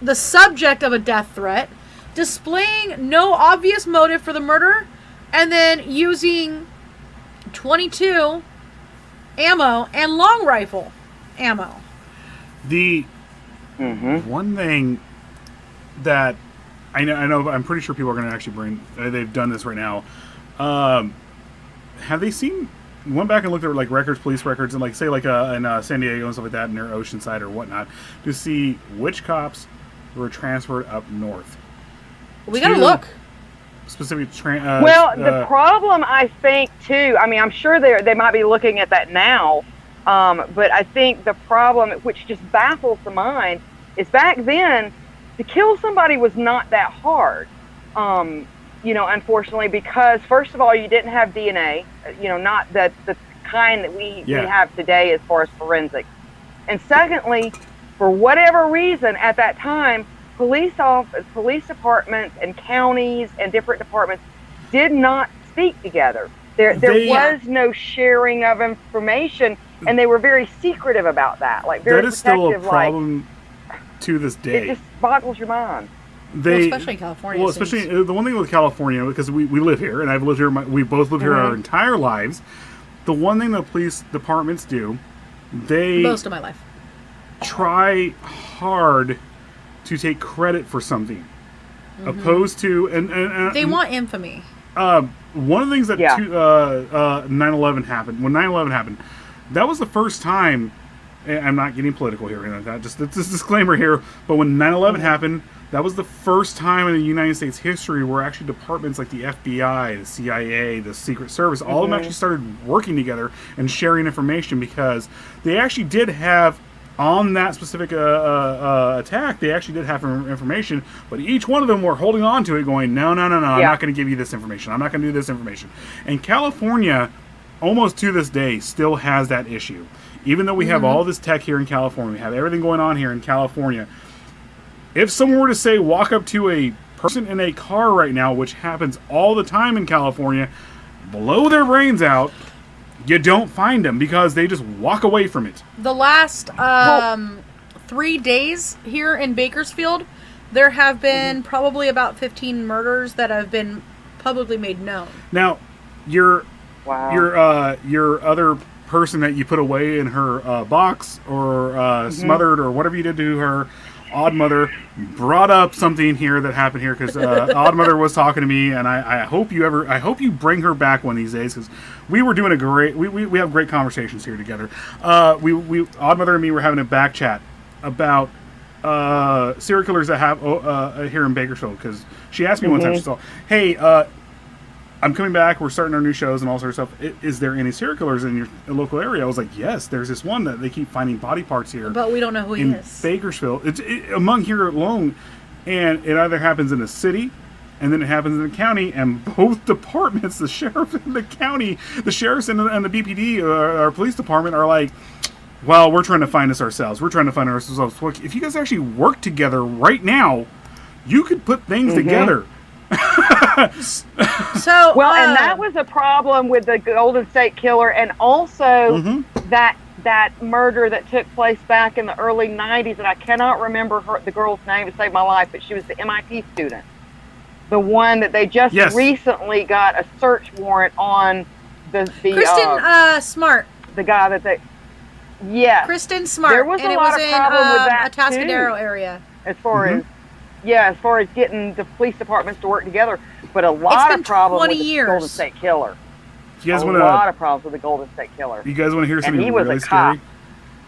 Speaker 2: the subject of a death threat, displaying no obvious motive for the murder, and then using .22 ammo and long rifle ammo.
Speaker 1: The one thing that I know, I'm pretty sure people are going to actually bring. They've done this right now. Have they seen? Went back and looked at like records, police records, and like say like in San Diego and stuff like that, near Oceanside or whatnot, to see which cops were transferred up north.
Speaker 2: We gotta look.
Speaker 1: Specific.
Speaker 3: The problem, I think, too. I mean, I'm sure they might be looking at that now, but I think the problem, which just baffles the mind, is back then, to kill somebody was not that hard. Unfortunately, because first of all, you didn't have DNA. Not the kind that we have today as far as forensics. And secondly, for whatever reason, at that time, police departments and counties and different departments did not speak together. There was no sharing of information and they were very secretive about that, like very
Speaker 1: that is still a
Speaker 3: protective,
Speaker 1: problem to this
Speaker 3: It
Speaker 1: day.
Speaker 3: just boggles your mind.
Speaker 2: Especially in California.
Speaker 1: Well,
Speaker 2: it seems.
Speaker 1: especially the one thing with California, because we live here, and I've lived here. We both lived here our entire lives. The one thing the police departments do, they
Speaker 2: Most of my life.
Speaker 1: try hard to take credit for something, opposed to and
Speaker 2: They want infamy.
Speaker 1: one of the things that
Speaker 3: Yeah.
Speaker 1: 9/11 happened. When 9/11 happened, that was the first time. And I'm not getting political here or anything like that. Just this disclaimer here. But when 9/11 happened, that was the first time in the United States history where actually departments like the FBI, the CIA, the Secret Service, all of them actually started working together and sharing information, because they actually did have, on that specific attack, they actually did have information, but each one of them were holding on to it going, no, I'm not going to give you this information. I'm not going to do this information. And California, almost to this day, still has that issue. Even though we have all this tech here in California, we have everything going on here in California, if someone were to say walk up to a person in a car right now, which happens all the time in California, blow their brains out, you don't find them because they just walk away from it.
Speaker 2: The last 3 days here in Bakersfield, there have been probably about 15 murders that have been publicly made known.
Speaker 1: Now, your
Speaker 3: Wow.
Speaker 1: your other person that you put away in her box or smothered or whatever you did to her, Odd Mother, brought up something here that happened here, because Odd Mother was talking to me, and I hope you bring her back one of these days, because we were doing we have great conversations here together. We Odd Mother and me were having a back chat about serial killers that have here in Bakersfield, because she asked me one time, she said, hey, I'm coming back, we're starting our new shows and all sorts of stuff. Is there any serial killers in your local area? I was like, yes, there's this one that they keep finding body parts here.
Speaker 2: But we don't know who he
Speaker 1: in
Speaker 2: is.
Speaker 1: Bakersfield. It's among here alone. And it either happens in the city, and then it happens in the county, and both departments, the sheriff and the county, the sheriffs and the BPD, our police department, are like, well, we're trying to find this ourselves. We're trying to find ourselves. Well, if you guys actually work together right now, you could put things together.
Speaker 2: So
Speaker 3: Well, and that was a problem with the Golden State Killer, and also that murder that took place back in the early 90s, and I cannot remember the girl's name to save my life, but she was the MIT student. The one that they just recently got a search warrant on, the
Speaker 2: Kristen Smart.
Speaker 3: the guy that they... Yes.
Speaker 2: Kristen Smart.
Speaker 3: There was
Speaker 2: and
Speaker 3: a
Speaker 2: it
Speaker 3: lot
Speaker 2: was
Speaker 3: of
Speaker 2: in
Speaker 3: problem with that,
Speaker 2: Atascadero
Speaker 3: too.
Speaker 2: area.
Speaker 3: As far as getting the police departments to work together, but a lot
Speaker 2: been
Speaker 3: of problems
Speaker 2: 20
Speaker 3: with the
Speaker 2: years.
Speaker 3: Golden State Killer.
Speaker 1: You guys
Speaker 3: A
Speaker 1: want
Speaker 3: lot
Speaker 1: to?
Speaker 3: of problems with the Golden State Killer.
Speaker 1: You guys want to hear something
Speaker 3: he was
Speaker 1: really
Speaker 3: a cop.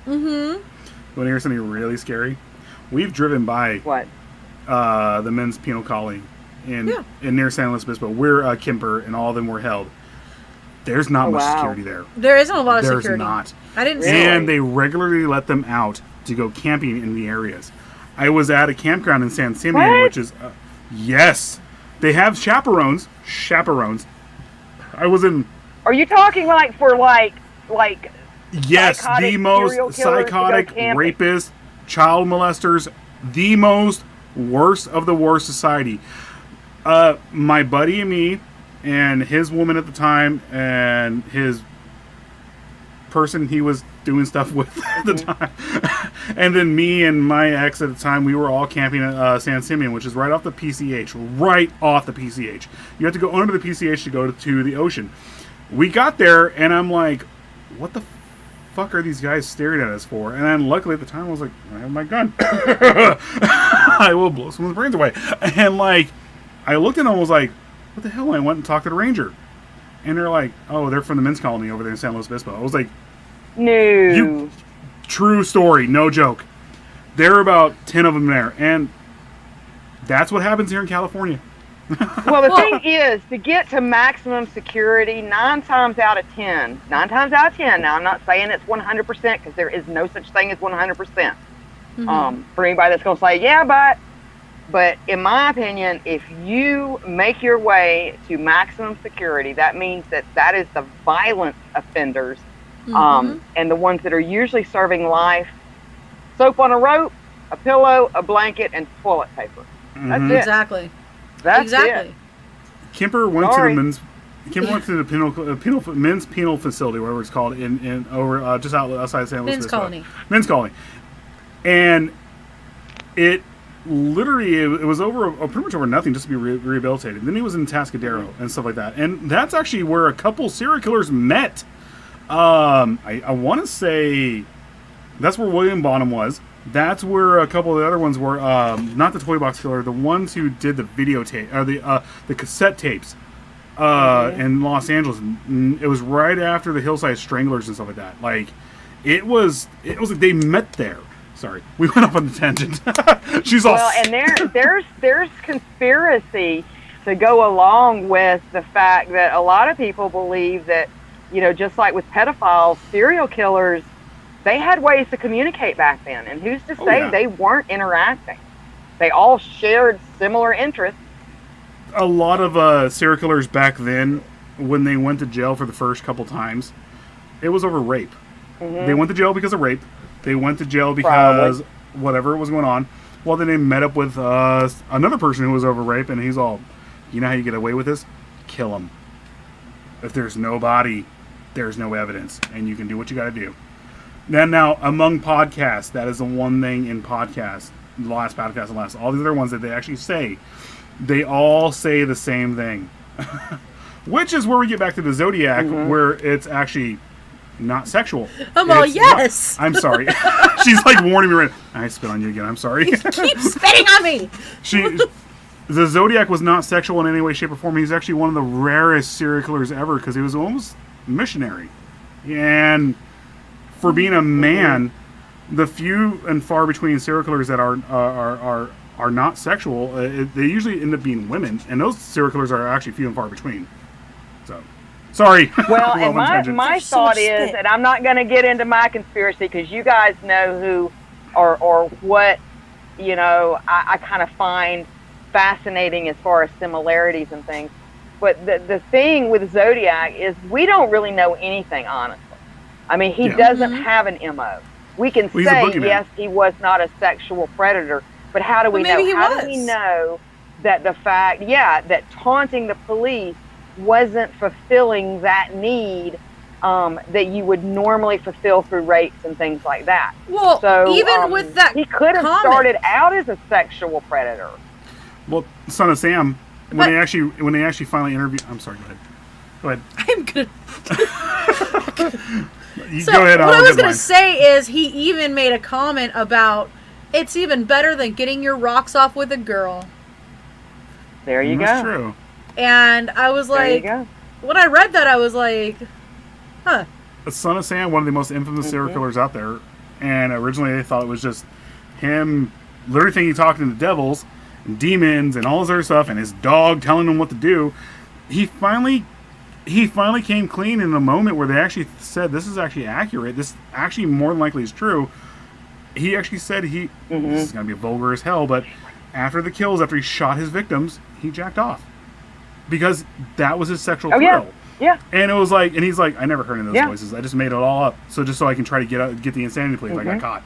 Speaker 1: scary? You want to hear something really scary? We've driven by
Speaker 3: What?
Speaker 1: the men's penal colony in near San Luis Obispo. We're Kemper, and all of them were held. There's not much security there.
Speaker 2: There isn't a lot of
Speaker 1: There's
Speaker 2: security.
Speaker 1: not.
Speaker 2: I didn't see
Speaker 3: Really?
Speaker 1: And they regularly let them out to go camping in the areas. I was at a campground in San Simeon,
Speaker 3: What?
Speaker 1: which is yes, they have chaperones. I was in.
Speaker 3: Are you talking like for like
Speaker 1: Yes,
Speaker 3: psychotic
Speaker 1: the most
Speaker 3: serial killers to go
Speaker 1: psychotic
Speaker 3: camping?
Speaker 1: rapists, child molesters, the most worst of the worst society. My buddy and me, and his woman at the time, and his person he was doing stuff with at the time, and then me and my ex at the time, we were all camping at San Simeon, which is right off the PCH. You have to go under the PCH to go to the ocean. We got there, and I'm like, what the fuck are these guys staring at us for? And then luckily at the time I was like, I have my gun. I will blow someone's brains away. And like, I looked at them and was like, what the hell? And I went and talked to the ranger. And they're like, oh, they're from the men's colony over there in San Luis Obispo. I was like,
Speaker 3: No.
Speaker 1: true story, no joke. There are about 10 of them there. And that's what happens here in California.
Speaker 3: Well, the thing is, to get to maximum security, 9 times out of 10, now I'm not saying it's 100% because there is no such thing as 100%. For anybody that's going to say, yeah, but in my opinion, if you make your way to maximum security, that means that is the violent offenders, and the ones that are usually serving life, soap on a rope, a pillow, a blanket, and toilet paper. That's it.
Speaker 2: Exactly.
Speaker 3: That's
Speaker 2: exactly.
Speaker 3: it.
Speaker 1: Kemper went to the men's Kimber went to the men's penal facility, whatever it's called, in over just outside San Luis.
Speaker 2: Men's colony.
Speaker 1: Men's colony, and it literally it was over pretty much over nothing, just to be rehabilitated. Then he was in Tascadero and stuff like that, and that's actually where a couple serial killers met. I want to say that's where William Bonham was. That's where a couple of the other ones were. Not the Toy Box Killer, the ones who did the videotape or the cassette tapes in Los Angeles. It was right after the Hillside Stranglers and stuff like that. Like it was like they met there. Sorry, we went off on the tangent. She's all
Speaker 3: well, and there's conspiracy to go along with the fact that a lot of people believe that, you know, just like with pedophiles, serial killers, they had ways to communicate back then, and who's to say they weren't interacting? They all shared similar interests.
Speaker 1: A lot of serial killers back then, when they went to jail for the first couple times, it was over rape. They went to jail because of rape. They went to jail because whatever was going on. Well, then they met up with another person who was over rape, and he's all, you know how you get away with this? Kill him. If there's no body, there's no evidence, and you can do what you got to do. Now, among podcasts, that is the one thing in podcasts, the last podcast and last, all these other ones that they actually say, they all say the same thing. Which is where we get back to the Zodiac, where it's actually not sexual.
Speaker 2: Yes.
Speaker 1: I'm sorry. She's like warning me right now. I spit on you again. I'm sorry.
Speaker 2: Keep spitting on me.
Speaker 1: The Zodiac was not sexual in any way, shape, or form. He's actually one of the rarest serial killers ever because he was almost missionary. And for being a man, the few and far between serial killers that are not sexual, they usually end up being women, and those serial killers are actually few and far between. So, sorry.
Speaker 3: Well, and my thought is, and I'm not going to get into my conspiracy because you guys know who or what, you know, I kind of find fascinating as far as similarities and things. But the thing with Zodiac is we don't really know anything, honestly. I mean, he doesn't have an MO. We can say, yes, he was not a sexual predator, but how do we know? How do we know that the fact, that taunting the police wasn't fulfilling that need that you would normally fulfill through rapes and things like that?
Speaker 2: Well, so, even with that,
Speaker 3: he could have started out as a sexual predator.
Speaker 1: Well, Son of Sam, when they actually finally interviewed, I'm sorry, go ahead.
Speaker 2: I'm gonna.
Speaker 1: Go ahead.
Speaker 2: What I was going to say is he even made a comment about it's even better than getting your rocks off with a girl.
Speaker 3: There you go.
Speaker 1: That's true.
Speaker 2: And I was like, when I read that, I was like, huh.
Speaker 1: Son of Sam, one of the most infamous serial killers out there. And originally they thought it was just him literally thinking he talked to the devils and demons and all this other stuff and his dog telling him what to do. He finally came clean in a moment where they actually said, this is actually accurate. This actually more than likely is true. He actually said this is going to be vulgar as hell, but after the kills, after he shot his victims, he jacked off. Because that was his sexual thrill.
Speaker 3: Yeah.
Speaker 1: And it was like, and he's like, I never heard any of those voices. I just made it all up. So I can try to get the insanity plea if I got caught.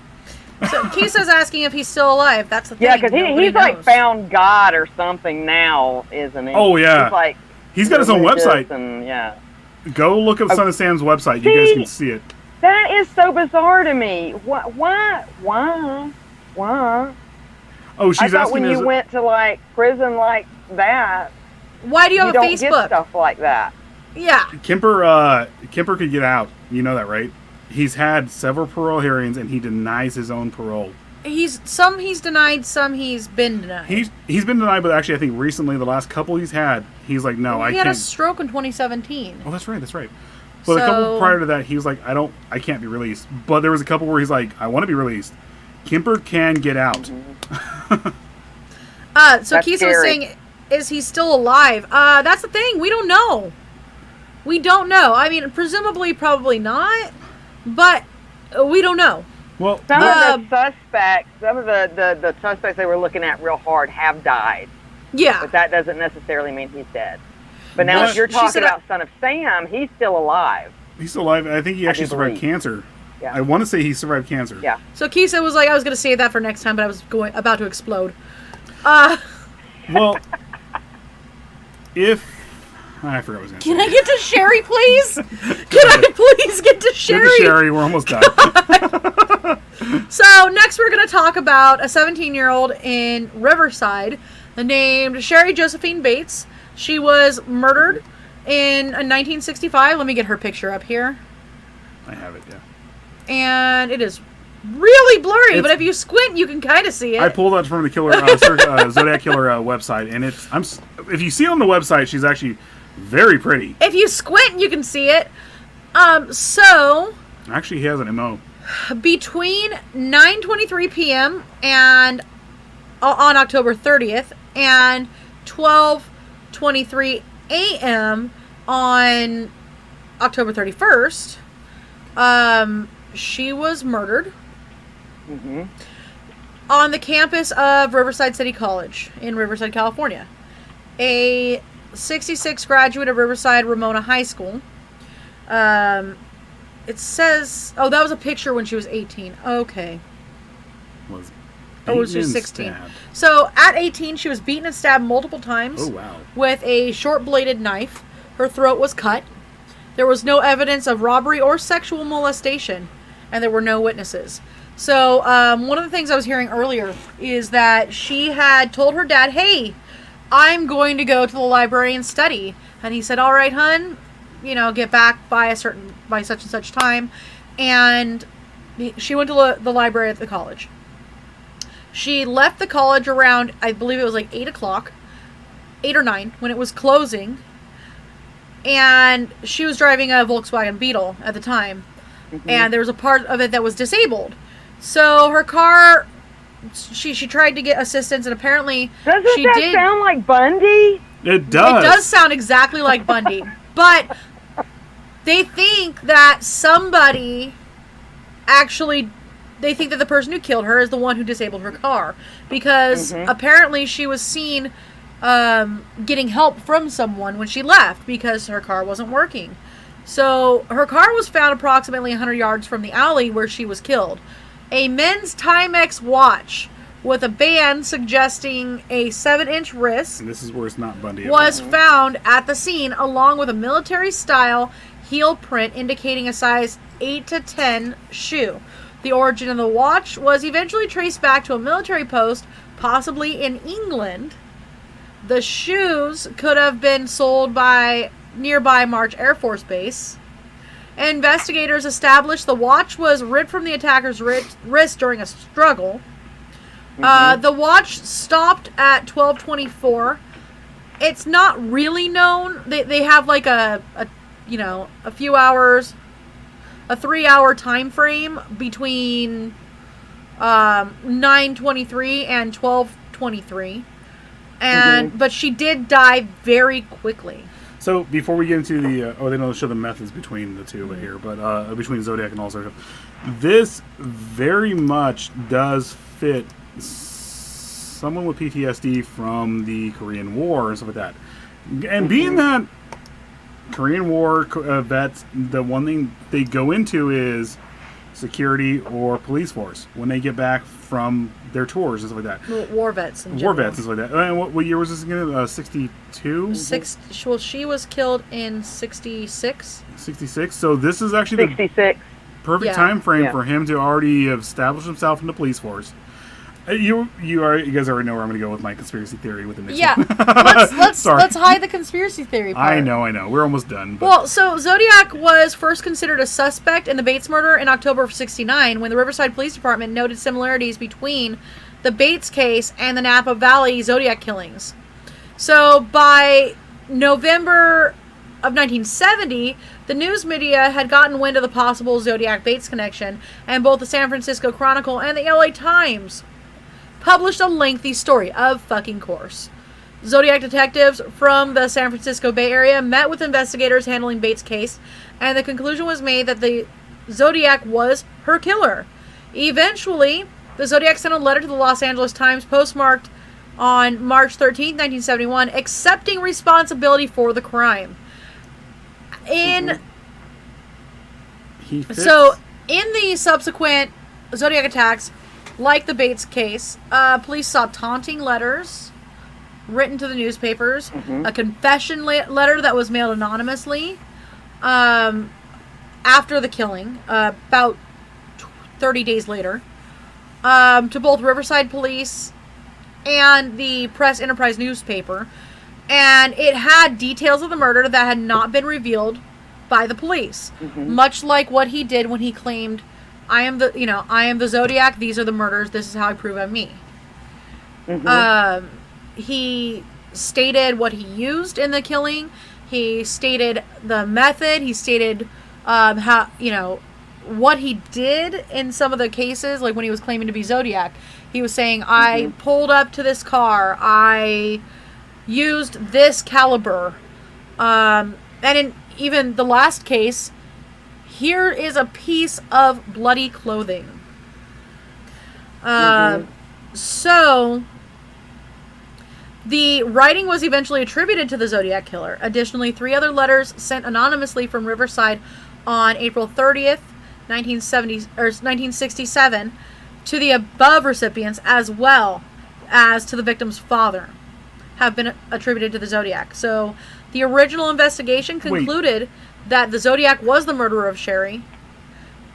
Speaker 2: So Kisa's asking if he's still alive. That's the thing.
Speaker 3: Yeah, because he's like found God or something now, isn't he?
Speaker 1: Oh, yeah.
Speaker 3: He's like...
Speaker 1: He's got his own website.
Speaker 3: And,
Speaker 1: Go look up Son of Sam's website. You guys can see it.
Speaker 3: That is so bizarre to me. Why?
Speaker 1: Oh, she's
Speaker 3: I thought
Speaker 1: asking
Speaker 3: when you went to like prison like that.
Speaker 2: Why do you have a Facebook?
Speaker 3: Get stuff like that.
Speaker 2: Yeah.
Speaker 1: Kemper could get out. You know that, right? He's had several parole hearings, and he denies his own parole.
Speaker 2: He's denied, some he's been denied.
Speaker 1: He's been denied, but actually I think recently, the last couple he's had, he's like, no, I can't.
Speaker 2: He had a stroke in 2017.
Speaker 1: Oh, that's right. But a couple prior to that, he was like, I can't be released. But there was a couple where he's like, I want to be released. Kemper can get out.
Speaker 2: So Kisa was saying, is he still alive? That's the thing. We don't know. I mean, presumably, probably not, but we don't know.
Speaker 1: Well,
Speaker 3: some of the suspects they were looking at real hard have died.
Speaker 2: Yeah.
Speaker 3: But that doesn't necessarily mean he's dead. But now if you're talking about Son of Sam, he's still alive.
Speaker 1: He's still alive. I think he actually survived cancer. Yeah. I want to say he survived cancer.
Speaker 3: Yeah.
Speaker 2: So Kisa was like, I was going to say that for next time, but I was about to explode.
Speaker 1: Well, if I forgot what I was going to
Speaker 2: Can
Speaker 1: say.
Speaker 2: I get to Sherry, please? Can I please get to
Speaker 1: Get
Speaker 2: Sherry?
Speaker 1: to Sherry. We're almost done.
Speaker 2: So next we're going to talk about a 17-year-old in Riverside named Sherry Josephine Bates. She was murdered in 1965. Let me get her picture up here.
Speaker 1: I have it, yeah.
Speaker 2: And it is really blurry, but if you squint, you can kind of see it.
Speaker 1: I pulled that from the Killer Zodiac Killer website, and if you see on the website, she's actually very pretty.
Speaker 2: If you squint, you can see it. So
Speaker 1: Actually, he has an MO.
Speaker 2: between 9:23 p.m. and on October 30th and 12:23 a.m. on October 31st, she was murdered on the campus of Riverside City College in Riverside, California. A 66 graduate of Riverside Ramona High School. It says, oh, that was a picture when she was 18. Okay.
Speaker 1: Was
Speaker 2: Or was she
Speaker 1: beaten and
Speaker 2: 16?
Speaker 1: stabbed.
Speaker 2: So at 18, she was beaten and stabbed multiple times.
Speaker 1: Oh, wow.
Speaker 2: With a short-bladed knife. Her throat was cut. There was no evidence of robbery or sexual molestation, and there were no witnesses. So one of the things I was hearing earlier is that she had told her dad, "Hey, I'm going to go to the library and study," and he said, "All right, hun, get back by such and such time," and she went to the library at the college. She left the college around, I believe it was like 8 o'clock, 8 or 9, when it was closing. And she was driving a Volkswagen Beetle at the time. And there was a part of it that was disabled. So her car, she tried to get assistance, and apparently
Speaker 3: Doesn't that sound like Bundy?
Speaker 1: It does.
Speaker 2: It does sound exactly like Bundy. But they think that somebody they think that the person who killed her is the one who disabled her car. Because apparently she was seen getting help from someone when she left because her car wasn't working. So her car was found approximately 100 yards from the alley where she was killed. A men's Timex watch with a band suggesting a 7-inch wrist
Speaker 1: And this is where it's not Bundy. at
Speaker 2: was
Speaker 1: all.
Speaker 2: found at the scene, along with a military-style heel print indicating a size 8 to 10 shoe. The origin of the watch was eventually traced back to a military post, possibly in England. The shoes could have been sold by nearby March Air Force Base. Investigators established the watch was ripped from the attacker's wrist during a struggle. The watch stopped at 12:24. It's not really known. They have like a few hours, a 3-hour time frame between 9:23 and 12:23. But she did die very quickly.
Speaker 1: So before we get into the they don't show the methods between the two here, but between Zodiac and all sorts of this very much does fit someone with PTSD from the Korean War and stuff like that. And being that Korean War vets, the one thing they go into is security or police force when they get back from their tours and stuff like that.
Speaker 2: War vets in
Speaker 1: War
Speaker 2: general.
Speaker 1: vets and stuff like that. And what year was this again? 62?
Speaker 2: Well, she was killed in 66.
Speaker 1: 66. So this is actually the
Speaker 3: 66.
Speaker 1: perfect
Speaker 2: Yeah.
Speaker 1: time frame
Speaker 3: Yeah.
Speaker 1: for him to already have established himself in the police force. You guys already know where I'm going to go with my conspiracy theory with the next
Speaker 2: Yeah,
Speaker 1: one.
Speaker 2: let's
Speaker 1: Sorry.
Speaker 2: hide the conspiracy theory part.
Speaker 1: I know. We're almost done. But
Speaker 2: Well, so Zodiac was first considered a suspect in the Bates murder in October of 1969 when the Riverside Police Department noted similarities between the Bates case and the Napa Valley Zodiac killings. So by November of 1970, the news media had gotten wind of the possible Zodiac Bates connection, and both the San Francisco Chronicle and the LA Times published a lengthy story, of fucking course. Zodiac detectives from the San Francisco Bay Area met with investigators handling Bates' case, and the conclusion was made that the Zodiac was her killer. Eventually, the Zodiac sent a letter to the Los Angeles Times postmarked on March 13, 1971, accepting responsibility for the crime.
Speaker 1: he fits.
Speaker 2: So, in the subsequent Zodiac attacks, like the Bates case, police saw taunting letters written to the newspapers, a confession letter that was mailed anonymously after the killing, about 30 days later, to both Riverside Police and the Press Enterprise newspaper. And it had details of the murder that had not been revealed by the police. Much like what he did when he claimed, I am the Zodiac, these are the murders, this is how I prove I'm me. He stated what he used in the killing. He stated the method. He stated how, what he did in some of the cases, like when he was claiming to be Zodiac. He was saying, I pulled up to this car, I used this caliber. And in even the last case, here is a piece of bloody clothing. So, the writing was eventually attributed to the Zodiac Killer. Additionally, 3 other letters sent anonymously from Riverside on April 30th, 1967, to the above recipients, as well as to the victim's father, have been attributed to the Zodiac. So, the original investigation concluded that the Zodiac was the murderer of Sherry,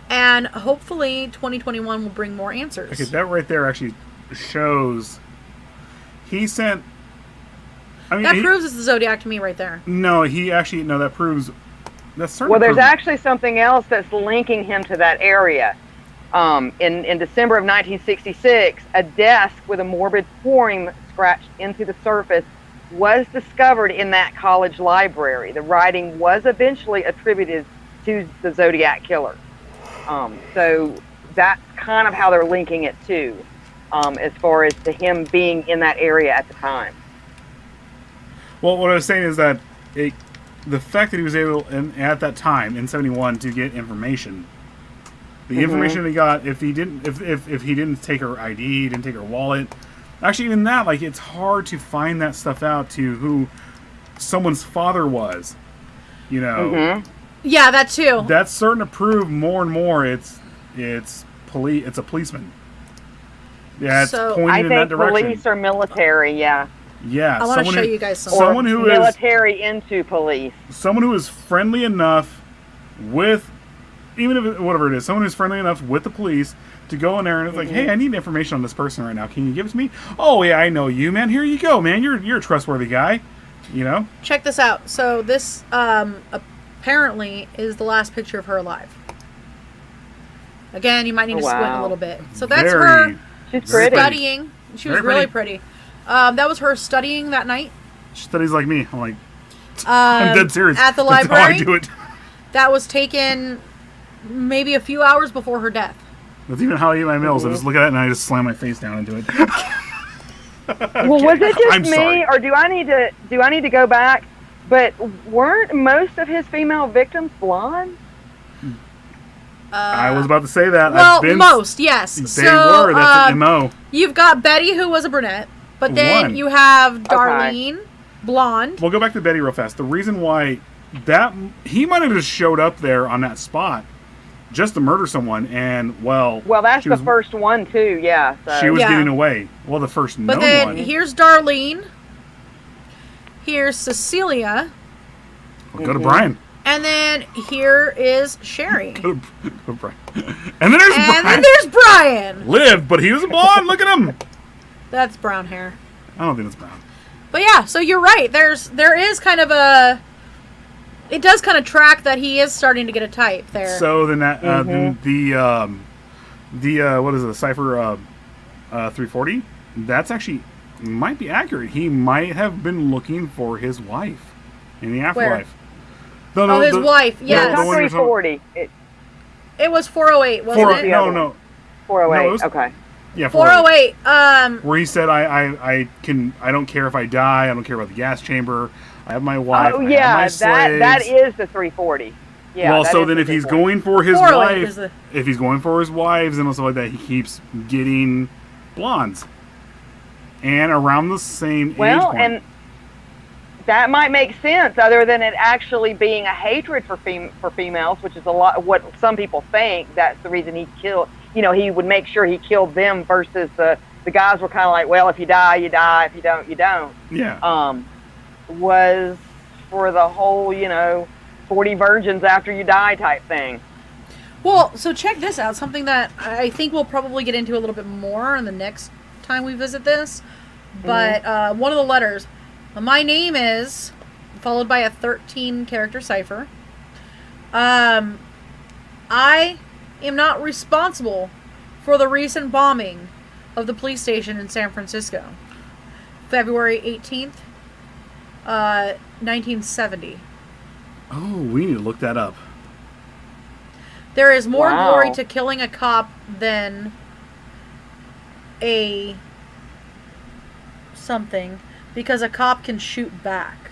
Speaker 2: and hopefully 2021 will bring more answers.
Speaker 1: Okay, that right there actually shows he sent...
Speaker 2: that proves it's the Zodiac to me right there.
Speaker 1: No, that proves...
Speaker 3: Well, there's actually something else that's linking him to that area. In December of 1966, a desk with a morbid poem scratched into the surface was discovered in that college library. The writing was eventually attributed to the Zodiac Killer. So that's kind of how they're linking it too, as far as to him being in that area at the time.
Speaker 1: Well, what I was saying is that the fact that he was able, at that time in '71, to get information, the information that he got, if he didn't take her ID, didn't take her wallet, actually even that, like, it's hard to find that stuff out to who someone's father was,
Speaker 2: Yeah, that too.
Speaker 1: That's starting to prove more and more it's a policeman. Yeah, it's pointing in that direction.
Speaker 3: I think police or military, yeah.
Speaker 1: Yeah,
Speaker 2: I want to show you guys
Speaker 1: someone who is
Speaker 3: military into police.
Speaker 1: Someone who is friendly enough with, even if whatever it is, someone who's friendly enough with the police to go in there and it's like, hey, I need information on this person right now. Can you give it to me? Oh yeah, I know you, man. Here you go, man. You're a trustworthy guy.
Speaker 2: Check this out. So this apparently is the last picture of her alive. Again, you might need to squint a little bit. So that's her.
Speaker 3: She's pretty.
Speaker 2: Studying. She was really pretty. That was her studying that night.
Speaker 1: She studies like me. I'm like, I'm dead serious.
Speaker 2: At the library.
Speaker 1: That's how I do it.
Speaker 2: That was taken maybe a few hours before her death.
Speaker 1: That's even how I eat my meals. I just look at it and I just slam my face down into it.
Speaker 3: Well, was it just me,
Speaker 1: sorry.
Speaker 3: or do I need to go back? But weren't most of his female victims blonde?
Speaker 1: I was about to say that.
Speaker 2: Well, most, yes.
Speaker 1: They were. That's an MO.
Speaker 2: You've got Betty, who was a brunette, but then you have Darlene, blonde.
Speaker 1: We'll go back to Betty real fast. The reason why he might have just showed up there on that spot just to murder someone, and
Speaker 3: that's the first one too. Yeah, so.
Speaker 1: She was getting away. Well, the first known one.
Speaker 2: But then here's Darlene. Here's Cecilia.
Speaker 1: We'll go to Brian.
Speaker 2: And then here is Sherry.
Speaker 1: Go to Brian. And then there's Brian.
Speaker 2: And then there's Brian.
Speaker 1: Lived, but he was a blonde. Look at him.
Speaker 2: That's brown hair.
Speaker 1: I don't think it's brown.
Speaker 2: But yeah, so you're right. There is kind of it does kind of track that he is starting to get a type there.
Speaker 1: So then that then the what is it, the Cypher 340? That's actually might be accurate. He might have been looking for his wife in the afterlife.
Speaker 2: Where? His wife. Yes.
Speaker 3: Not 340.
Speaker 2: It was 408, wasn't it?
Speaker 1: No.
Speaker 3: 408. Okay.
Speaker 1: Yeah,
Speaker 2: 408.
Speaker 1: Where he said, I don't care if I die. I don't care about the gas chamber. I have my wife.
Speaker 3: Oh
Speaker 1: I
Speaker 3: yeah,
Speaker 1: have my slaves.
Speaker 3: that is the 340. Yeah.
Speaker 1: Well, so then if he's going for his
Speaker 2: 408
Speaker 1: wife, if he's going for his wives and stuff like that, he keeps getting blondes, and around the same age point.
Speaker 3: And that might make sense, other than it actually being a hatred for females, which is a lot of what some people think. That's the reason he killed. He would make sure he killed them versus the the guys were kind of like, well, if you die, you die. If you don't, you don't.
Speaker 1: Yeah.
Speaker 3: Was for the whole, 40 virgins after you die type thing.
Speaker 2: Well, so check this out. Something that I think we'll probably get into a little bit more in the next time we visit this. But one of the letters, my name is, followed by a 13-character cipher. I am not responsible for the recent bombing of the police station in San Francisco. February 18th, 1970.
Speaker 1: Oh, we need to look that up.
Speaker 2: There is more
Speaker 3: Wow.
Speaker 2: glory to killing a cop than a something, because a cop can shoot back.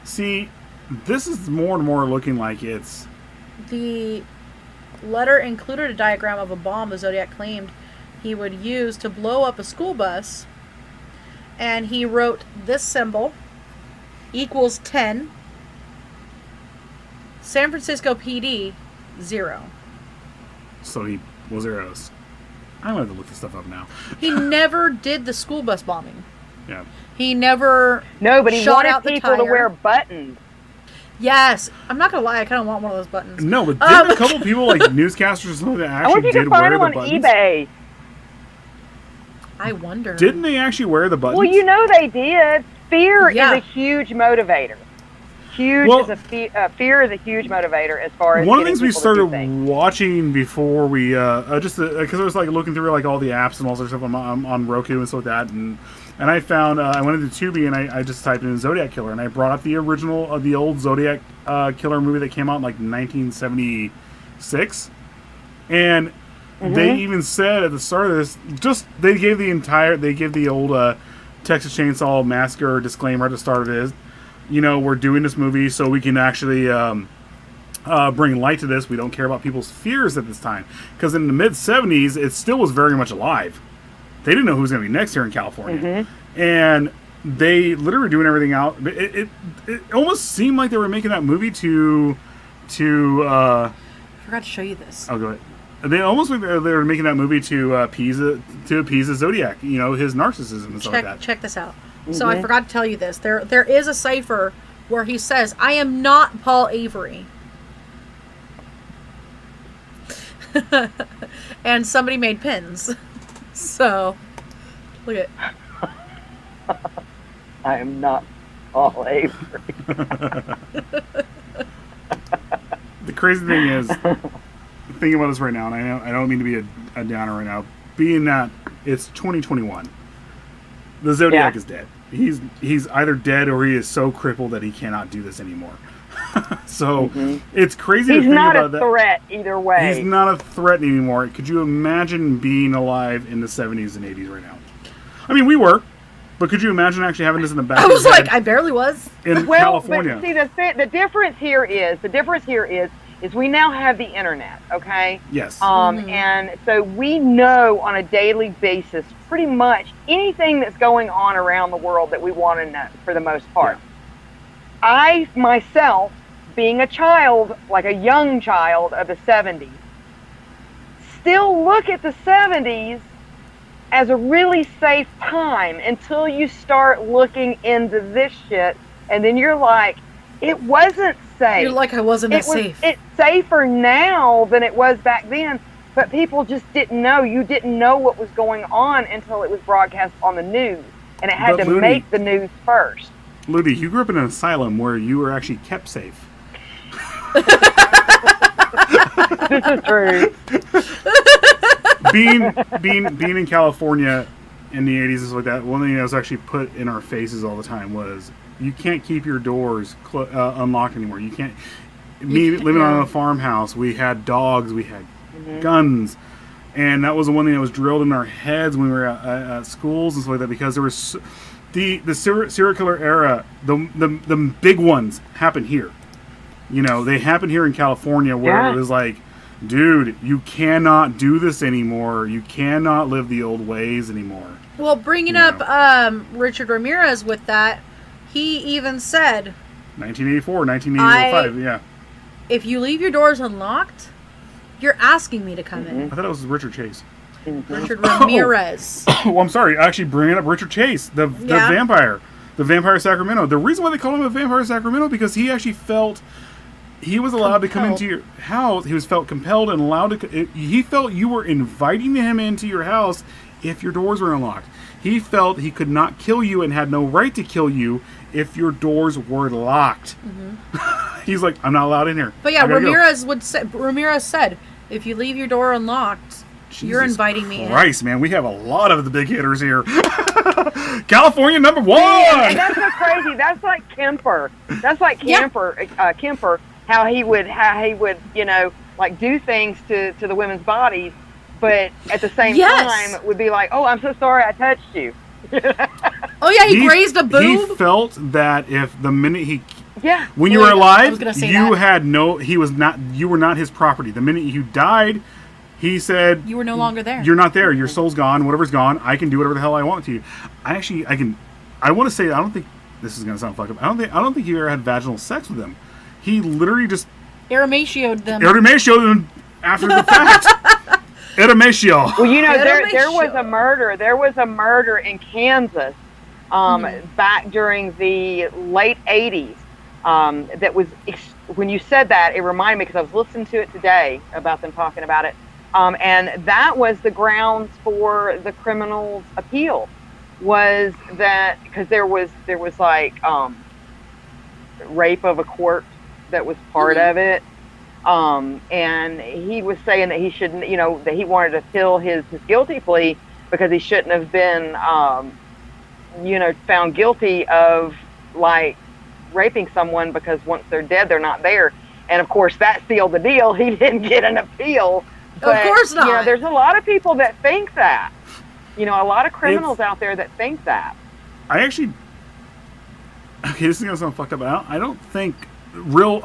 Speaker 1: See, this is more and more looking like it's...
Speaker 2: The letter included a diagram of a bomb the Zodiac claimed he would use to blow up a school bus, and he wrote this symbol equals 10. San Francisco PD 0.
Speaker 1: So he was zeros. I'm going to have to look this stuff up now.
Speaker 2: He never did the school bus bombing.
Speaker 1: Yeah.
Speaker 2: He never
Speaker 3: No, but he
Speaker 2: shot
Speaker 3: wanted
Speaker 2: out the
Speaker 3: people to
Speaker 2: tire.
Speaker 3: wear buttons.
Speaker 2: Yes, I'm not gonna lie. I kind of want one of those buttons.
Speaker 1: No, but didn't a couple people, like newscasters or something, that
Speaker 3: I wonder
Speaker 1: actually
Speaker 3: if you
Speaker 1: did
Speaker 3: can find
Speaker 1: wear
Speaker 3: them
Speaker 1: the
Speaker 3: on
Speaker 1: buttons?
Speaker 3: eBay.
Speaker 2: I wonder.
Speaker 1: Didn't they actually wear the buttons?
Speaker 3: Well, they did. Fear
Speaker 2: Yeah.
Speaker 3: is a huge motivator. Fear is a huge motivator as far as
Speaker 1: one of the
Speaker 3: getting
Speaker 1: things we
Speaker 3: people to do
Speaker 1: started
Speaker 3: things.
Speaker 1: watching before we just because I was like looking through like all the apps and all sorts of stuff on Roku and stuff like that, and I found I went into Tubi and I just typed in Zodiac Killer, and I brought up the original the old Zodiac Killer movie that came out in like 1976, and they even said at the start of this, they gave the old Texas Chainsaw Massacre disclaimer at the start of this. We're doing this movie so we can actually bring light to this. We don't care about people's fears at this time. Because in the mid-'70s, it still was very much alive. They didn't know who was going to be next here in California. And they literally were doing everything out. It almost seemed like they were making that movie to
Speaker 2: I forgot to show you this.
Speaker 1: oh, go ahead. They almost they were making that movie to appease the Zodiac, his narcissism and stuff like that.
Speaker 2: Check this out. So I forgot to tell you this. There is a cipher where he says, "I am not Paul Avery." And somebody made pins. So, look at.
Speaker 3: I am not Paul Avery.
Speaker 1: The crazy thing is, thinking about this right now, and I don't mean to be a downer right now, being that it's 2021, the Zodiac is dead. He's either dead or he is so crippled that he cannot do this anymore. So it's crazy to
Speaker 3: He's
Speaker 1: think
Speaker 3: not
Speaker 1: about
Speaker 3: a
Speaker 1: that.
Speaker 3: threat either way.
Speaker 1: He's not a threat anymore. Could you imagine being alive in the 70s and 80s right now? I mean, we were, but could you imagine actually having this in the back
Speaker 2: I
Speaker 1: of
Speaker 2: was
Speaker 1: your
Speaker 2: like,
Speaker 1: head
Speaker 2: I barely was.
Speaker 1: in
Speaker 3: Well,
Speaker 1: California?
Speaker 3: but see, the difference here is we now have the internet, okay?
Speaker 1: Yes.
Speaker 3: And so we know on a daily basis pretty much anything that's going on around the world that we want to know for the most part.
Speaker 1: Yeah.
Speaker 3: I, myself, being a child, like a young child of the 70s, still look at the 70s as a really safe time until you start looking into this shit, and then you're like, it wasn't safe.
Speaker 2: You're like, I wasn't that safe.
Speaker 3: It's safer now than it was back then, but people just didn't know. You didn't know what was going on until it was broadcast on the news, and it had
Speaker 1: But
Speaker 3: to
Speaker 1: Looney-
Speaker 3: make the news first.
Speaker 1: Ludi, you grew up in an asylum where you were actually kept safe.
Speaker 3: This is true.
Speaker 1: being in California in the 80s and stuff like that, one thing that was actually put in our faces all the time was you can't keep your doors unlocked anymore. You can't. Living on a farmhouse, we had dogs, we had guns, and that was the one thing that was drilled in our heads when we were at schools and stuff like that, because there was the serial killer era. The big ones happened here. They happened here in California, where it was like, dude, you cannot do this anymore. You cannot live the old ways anymore.
Speaker 2: Well, bringing up Richard Ramirez with that, he even said,
Speaker 1: 1984, 1985, yeah.
Speaker 2: if you leave your doors unlocked, you're asking me to come in.
Speaker 1: I thought it was Richard Chase.
Speaker 2: Richard Ramirez.
Speaker 1: Oh, I'm sorry. Actually, bringing up Richard Chase, the vampire. The Vampire Sacramento. The reason why they call him a Vampire Sacramento because he actually felt he was allowed to come into your house. He was felt compelled and allowed to. He felt you were inviting him into your house if your doors were unlocked. He felt he could not kill you and had no right to kill you if your doors were locked. He's like, I'm not allowed in here.
Speaker 2: But yeah, Ramirez said, if you leave your door unlocked, you're inviting me in.
Speaker 1: Christ, man, we have a lot of the big hitters here. California #1.
Speaker 3: And that's so crazy. That's like Kemper. That's like Kemper. Kemper. How he would, like do things to the women's bodies, but at the same time would be like, "Oh, I'm so sorry, I touched you."
Speaker 2: Oh yeah, he grazed a boob.
Speaker 1: He felt that if the minute he when
Speaker 2: Oh,
Speaker 1: you were alive, you were not his property. The minute you died, he said
Speaker 2: you were no longer there.
Speaker 1: You're not there. Your soul's gone. Whatever's gone, I can do whatever the hell I want to you. I want to say I don't think this is going to sound fucked up. I don't think you ever had vaginal sex with him. He literally just
Speaker 2: Aramatioed them.
Speaker 1: Aramatioed them after the fact. Aramatio.
Speaker 3: Well, there was a murder. There was a murder in Kansas back during the late 80s. That was, when you said that, it reminded me because I was listening to it today about them talking about it. And that was the grounds for the criminal's appeal, was that because there was like rape of a corpse that was part of it. And he was saying that he shouldn't, that he wanted to appeal his guilty plea because he shouldn't have been, found guilty of like raping someone because once they're dead, they're not there. And of course that sealed the deal. He didn't get an appeal. But,
Speaker 2: of course not.
Speaker 3: There's a lot of people that think that, a lot of criminals out there that think that.
Speaker 1: Okay, this is going to sound fucked up, but I don't think there's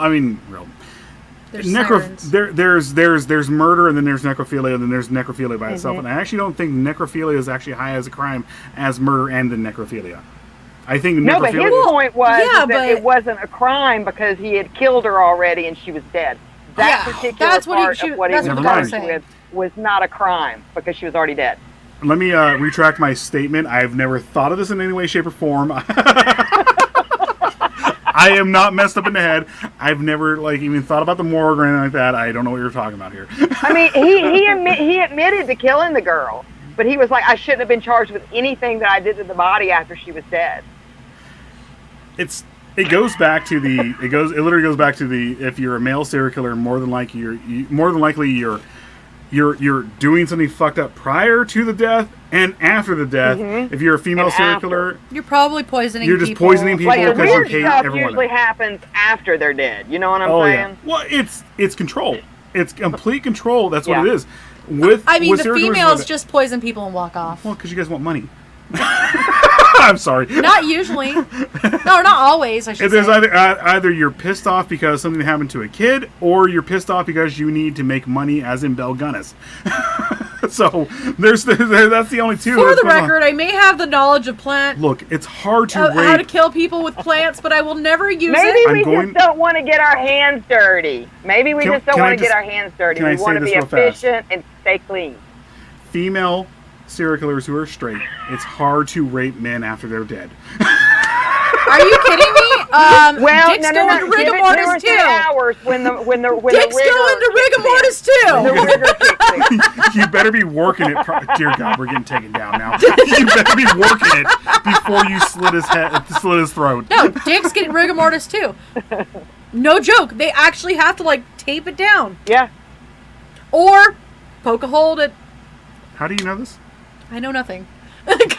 Speaker 1: murder, and then there's necrophilia, and then there's necrophilia by itself. And I actually don't think necrophilia is actually high as a crime as murder and then necrophilia. I think necrophilia...
Speaker 3: No, but his point was that it wasn't a crime because he had killed her already and she was dead. That particular part of what he was charged with was not a crime because she was already dead.
Speaker 1: Let me retract my statement. I've never thought of this in any way, shape, or form. I am not messed up in the head. I've never even thought about the morgue or anything like that. I don't know what you're talking about here.
Speaker 3: I mean, he admitted to killing the girl, but he was like, I shouldn't have been charged with anything that I did to the body after she was dead.
Speaker 1: It literally goes back to the if you're a male serial killer, more than likely you're doing something fucked up prior to the death and after the death. If you're a female serial killer,
Speaker 2: you're probably poisoning people.
Speaker 1: You're just poisoning people because you hate
Speaker 3: stuff
Speaker 1: everyone.
Speaker 3: Usually happens after they're dead. You know what I'm saying?
Speaker 1: Yeah. Well, it's control. It's complete control. That's what it is. The
Speaker 2: females just poison people and walk off.
Speaker 1: Well, because you guys want money. I'm sorry.
Speaker 2: Not usually. No, not always, I should say.
Speaker 1: There's either you're pissed off because something happened to a kid, or you're pissed off because you need to make money, as in Bel Gunnis. So that's the only two.
Speaker 2: For the record, I may have the knowledge of plant.
Speaker 1: Look, it's hard to
Speaker 2: how to kill people with plants, but I will never use it.
Speaker 3: Maybe we just don't want to get our hands dirty. Maybe we just don't want to get our hands dirty. We want to be efficient and stay clean.
Speaker 1: Female serial killers who are straight, it's hard to rape men after they're dead.
Speaker 2: Are you kidding me? Dick's going to rigor mortis too. Dick's going to rigor mortis too.
Speaker 1: You better be working it. Dear God, we're getting taken down now. You better be working it before you slit his throat.
Speaker 2: No, Dick's getting rigor mortis too. No joke. They actually have to tape it down.
Speaker 3: Yeah.
Speaker 2: Or poke a hole at.
Speaker 1: How do you know this?
Speaker 2: I know nothing.
Speaker 3: Because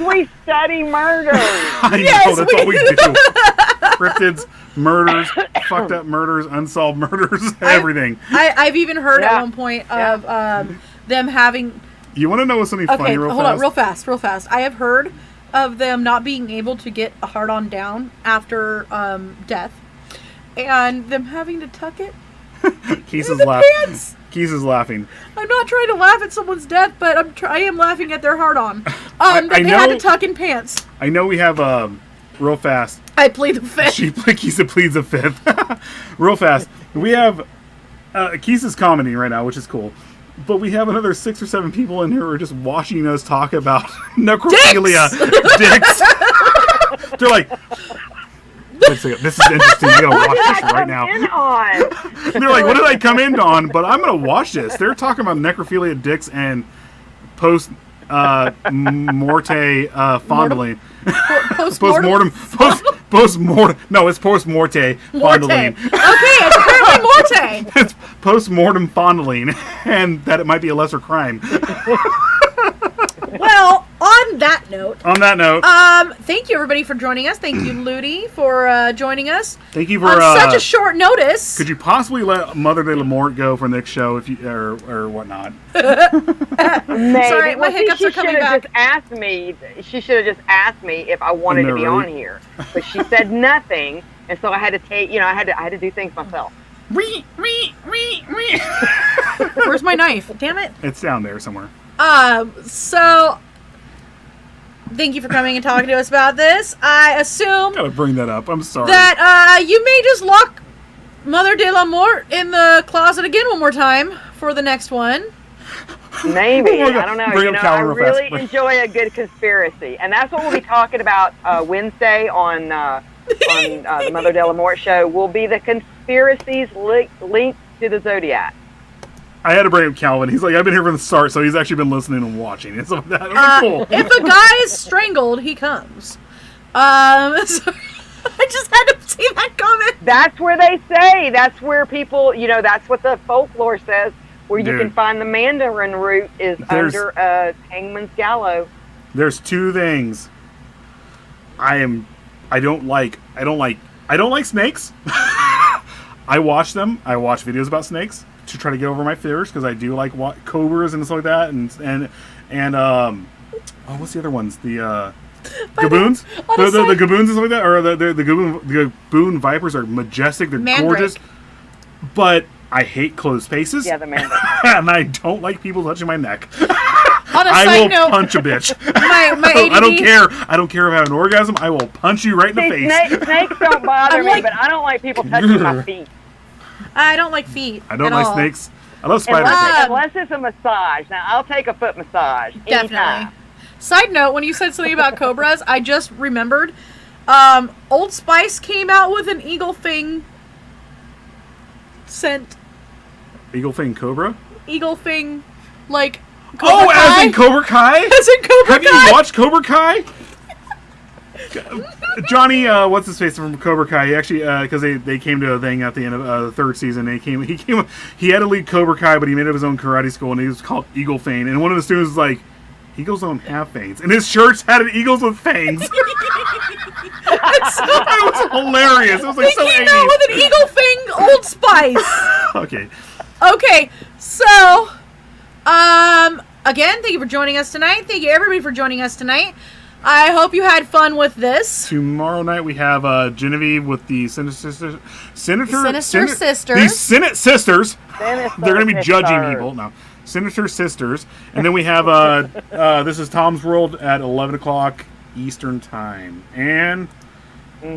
Speaker 3: we study murders.
Speaker 1: I know, that's all we do. Cryptids, murders, fucked up murders, unsolved murders, everything.
Speaker 2: I've even heard at one point of them having...
Speaker 1: You want to know what's something funny real fast?
Speaker 2: Hold on, real fast. I have heard of them not being able to get a hard-on down after death, and them having to tuck it
Speaker 1: Keith
Speaker 2: in the pants.
Speaker 1: Keith is laughing.
Speaker 2: I'm not trying to laugh at someone's death, but I am laughing at their hard-on. They had to tuck in pants.
Speaker 1: I know we have real fast.
Speaker 2: I plead the fifth.
Speaker 1: Keith pleads the fifth. Real fast. We have Keith is commenting right now, which is cool. But we have another 6 or 7 people in here who are just watching us talk about necrophilia dicks. They're like, this is interesting. You gotta watch this right now. They're like, what did I come in on? But I'm gonna watch this. They're talking about necrophilia dicks and post morte fondling.
Speaker 2: Post-mortem?
Speaker 1: Post-mortem. No, it's post-morte fondling.
Speaker 2: Okay, it's apparently Morte.
Speaker 1: It's post-mortem fondling, and that it might be a lesser crime.
Speaker 2: Well, on that note, thank you everybody for joining us. Thank you, Ludi, for joining us.
Speaker 1: Thank you for
Speaker 2: on such a short notice.
Speaker 1: Could you possibly let Mother de la Morte go for next show if you or whatnot?
Speaker 3: Maybe.
Speaker 2: Sorry, my hiccups are coming back.
Speaker 3: She should have just asked me if I wanted to be on here, but she said nothing, and so I had to take. I had to do things myself.
Speaker 2: Where's my knife? Damn it!
Speaker 1: It's down there somewhere.
Speaker 2: So thank you for coming and talking to us about this. I assume
Speaker 1: Gotta bring that up. I'm sorry.
Speaker 2: that you may just lock Mother de la Morte in the closet again one more time for the next one.
Speaker 3: Maybe. I don't know. I really
Speaker 1: fast.
Speaker 3: enjoy a good conspiracy, and that's what we'll be talking about Wednesday on the Mother de la Morte show. Will be the conspiracies linked to the Zodiac.
Speaker 1: I had to bring up Calvin. He's like, I've been here from the start, so he's actually been listening and watching. And stuff like that. Like, cool.
Speaker 2: If a guy is strangled, he comes. So I just had to see that comment.
Speaker 3: That's where they say. That's where people, that's what the folklore says. Where you can find the Mandarin root is under a hangman's gallows.
Speaker 1: There's 2 things. I don't like snakes. I watch them. I watch videos about snakes to try to get over my fears because I do like cobras and stuff like that, and what's the other ones? The gaboons, the gaboons and stuff like that, or the gaboon vipers are majestic. They're gorgeous, but I hate closed spaces.
Speaker 3: Yeah, the mandarin.
Speaker 1: And I don't like people touching my neck.
Speaker 2: On a
Speaker 1: I
Speaker 2: side
Speaker 1: will
Speaker 2: note,
Speaker 1: punch a bitch.
Speaker 2: my ADD,
Speaker 1: I don't care. I don't care if I have an orgasm. I will punch you right in the face.
Speaker 3: Snakes don't bother me, but I don't like people touching my feet.
Speaker 2: I don't like feet.
Speaker 1: I don't like snakes. I love spiders.
Speaker 3: Unless it's a massage. Now, I'll take a foot massage.
Speaker 2: Definitely.
Speaker 3: Anytime.
Speaker 2: Side note, when you said something about cobras, I just remembered Old Spice came out with an eagle fang scent.
Speaker 1: Eagle fang cobra?
Speaker 2: Eagle fang, like, Cobra Kai?
Speaker 1: As in Cobra Kai?
Speaker 2: As in Cobra Kai?
Speaker 1: Have you watched Cobra Kai? Johnny, what's his face from Cobra Kai? He actually, because they came to a thing at the end of the 3rd season. He had to lead Cobra Kai, but he made up his own karate school, and he was called Eagle Fang. And one of the students was like, eagles don't have fangs. And his shirts had eagles with fangs. It was hilarious. It was like
Speaker 2: he
Speaker 1: so
Speaker 2: came
Speaker 1: 80s.
Speaker 2: out with an Eagle Fang Old Spice. Okay, so, again, thank you for joining us tonight. Thank you, everybody, for joining us tonight. I hope you had fun with this.
Speaker 1: Tomorrow night we have Genevieve with the Sinister Sisters.
Speaker 2: The
Speaker 1: Senate Sisters. They're going to be judging people. No. Sinister Sisters. And then we have, this is Tom's World at 11 o'clock Eastern Time. And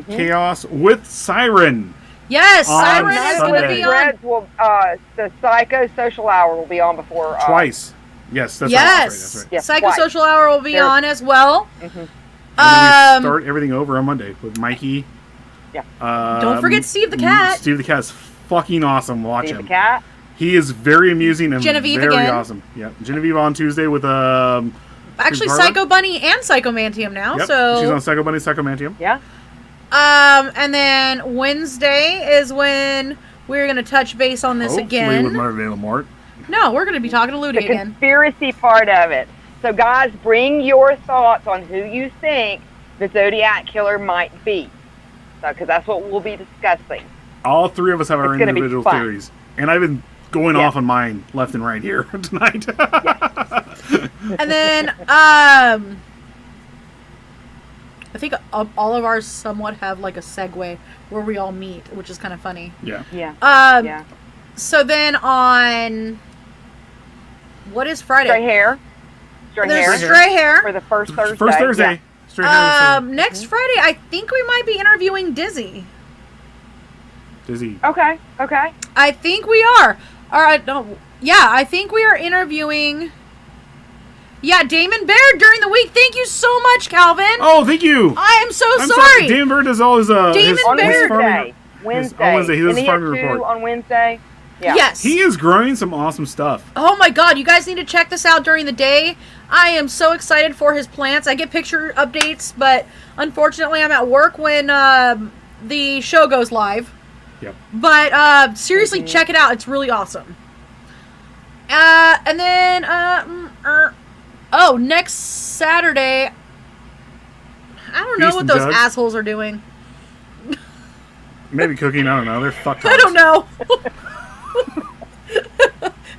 Speaker 1: Chaos with Siren.
Speaker 2: Yes, Siren is going to be on.
Speaker 3: The Psycho-Social Hour will be on before.
Speaker 1: Twice. Yes, that's right.
Speaker 2: Yes, Psycho-Social Hour will be on as well.
Speaker 1: And then we start everything over on Monday with Mikey.
Speaker 3: Yeah.
Speaker 2: Don't forget Steve the Cat.
Speaker 1: Steve the Cat is fucking awesome. Watch him.
Speaker 3: Steve the Cat.
Speaker 1: He is very amusing and
Speaker 2: Genevieve
Speaker 1: very
Speaker 2: again.
Speaker 1: awesome. Yeah, Genevieve on Tuesday with
Speaker 2: actually Psycho Bunny and Psychomantium now.
Speaker 1: Yep.
Speaker 2: So
Speaker 1: she's on Psycho Bunny, Psychomantium.
Speaker 3: Yeah.
Speaker 2: And then Wednesday is when we're going to touch base on this
Speaker 1: Hopefully
Speaker 2: again.
Speaker 1: with Mother de la Morte.
Speaker 2: No, we're going to be talking to Ludi
Speaker 3: the
Speaker 2: again.
Speaker 3: Conspiracy part of it. So, guys, bring your thoughts on who you think the Zodiac Killer might be. Because that's what we'll be discussing.
Speaker 1: All 3 of us have our individual theories. And I've been going off on mine left and right here tonight.
Speaker 2: And then, I think all of ours somewhat have like a segue where we all meet, which is kind of funny.
Speaker 3: Yeah.
Speaker 2: So then on, what is Friday?
Speaker 3: Stray hair.
Speaker 2: There's Stray Hair.
Speaker 3: For the first Thursday.
Speaker 1: First Thursday.
Speaker 3: Yeah.
Speaker 1: Stray hair.
Speaker 2: Next Friday, I think we might be interviewing Dizzy.
Speaker 1: Dizzy.
Speaker 3: Okay.
Speaker 2: I think we are. All right. No, yeah, I think we are interviewing. Yeah, Damon Baird during the week. Thank you so much, Calvin.
Speaker 1: Oh, thank you.
Speaker 2: I am so
Speaker 1: I'm
Speaker 2: sorry.
Speaker 1: Damon Bird does all his
Speaker 2: Damon
Speaker 3: On
Speaker 2: Baird.
Speaker 3: Wednesday.
Speaker 1: On Wednesday. He does
Speaker 3: Isn't
Speaker 1: his farming
Speaker 3: at 2
Speaker 1: report.
Speaker 3: on Wednesday. Yeah.
Speaker 2: Yes.
Speaker 1: He is growing some awesome stuff.
Speaker 2: Oh my god, you guys need to check this out during the day. I am so excited for his plants. I get picture updates, but unfortunately I'm at work when the show goes live.
Speaker 1: Yep.
Speaker 2: But seriously, check it out. It's really awesome. And then next Saturday, I don't know
Speaker 1: Beast
Speaker 2: what
Speaker 1: and
Speaker 2: those
Speaker 1: Jugs?
Speaker 2: assholes are doing.
Speaker 1: Maybe cooking. I don't know. They're fucked.
Speaker 2: I don't know.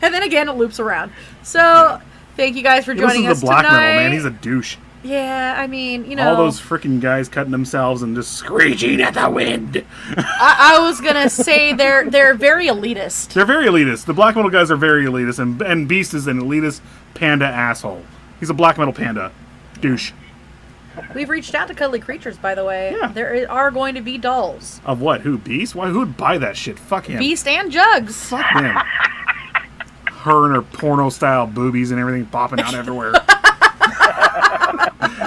Speaker 2: And then again, it loops around. So, thank you guys for
Speaker 1: He
Speaker 2: joining
Speaker 1: listens
Speaker 2: us
Speaker 1: to black
Speaker 2: tonight.
Speaker 1: metal, man. He's a douche.
Speaker 2: Yeah, I mean, you know.
Speaker 1: All those freaking guys cutting themselves and just screeching at the wind.
Speaker 2: I was gonna say they're very elitist.
Speaker 1: They're very elitist. The black metal guys are very elitist, and Beast is an elitist panda asshole. He's a black metal panda douche.
Speaker 2: We've reached out to Cuddly Creatures, by the way.
Speaker 1: Yeah.
Speaker 2: There are going to be dolls.
Speaker 1: Of what? Who? Beast? Why? Who'd buy that shit? Fuck him.
Speaker 2: Beast and Jugs.
Speaker 1: Fuck him. Her and her porno style boobies and everything popping out everywhere.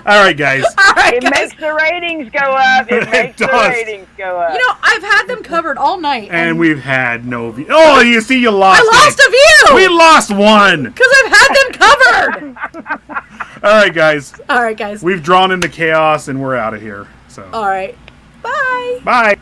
Speaker 1: All right, guys.
Speaker 3: It makes the ratings go up. It makes the
Speaker 1: does.
Speaker 3: ratings go up.
Speaker 2: You know, I've had them covered all night.
Speaker 1: And we've had no view. Oh, you see, you lost.
Speaker 2: I lost a view!
Speaker 1: We lost one.
Speaker 2: Because I've had them covered!
Speaker 1: All right, guys.
Speaker 2: All right, guys.
Speaker 1: We've drawn into chaos, and we're out of here. So,
Speaker 2: All right. Bye.
Speaker 1: bye.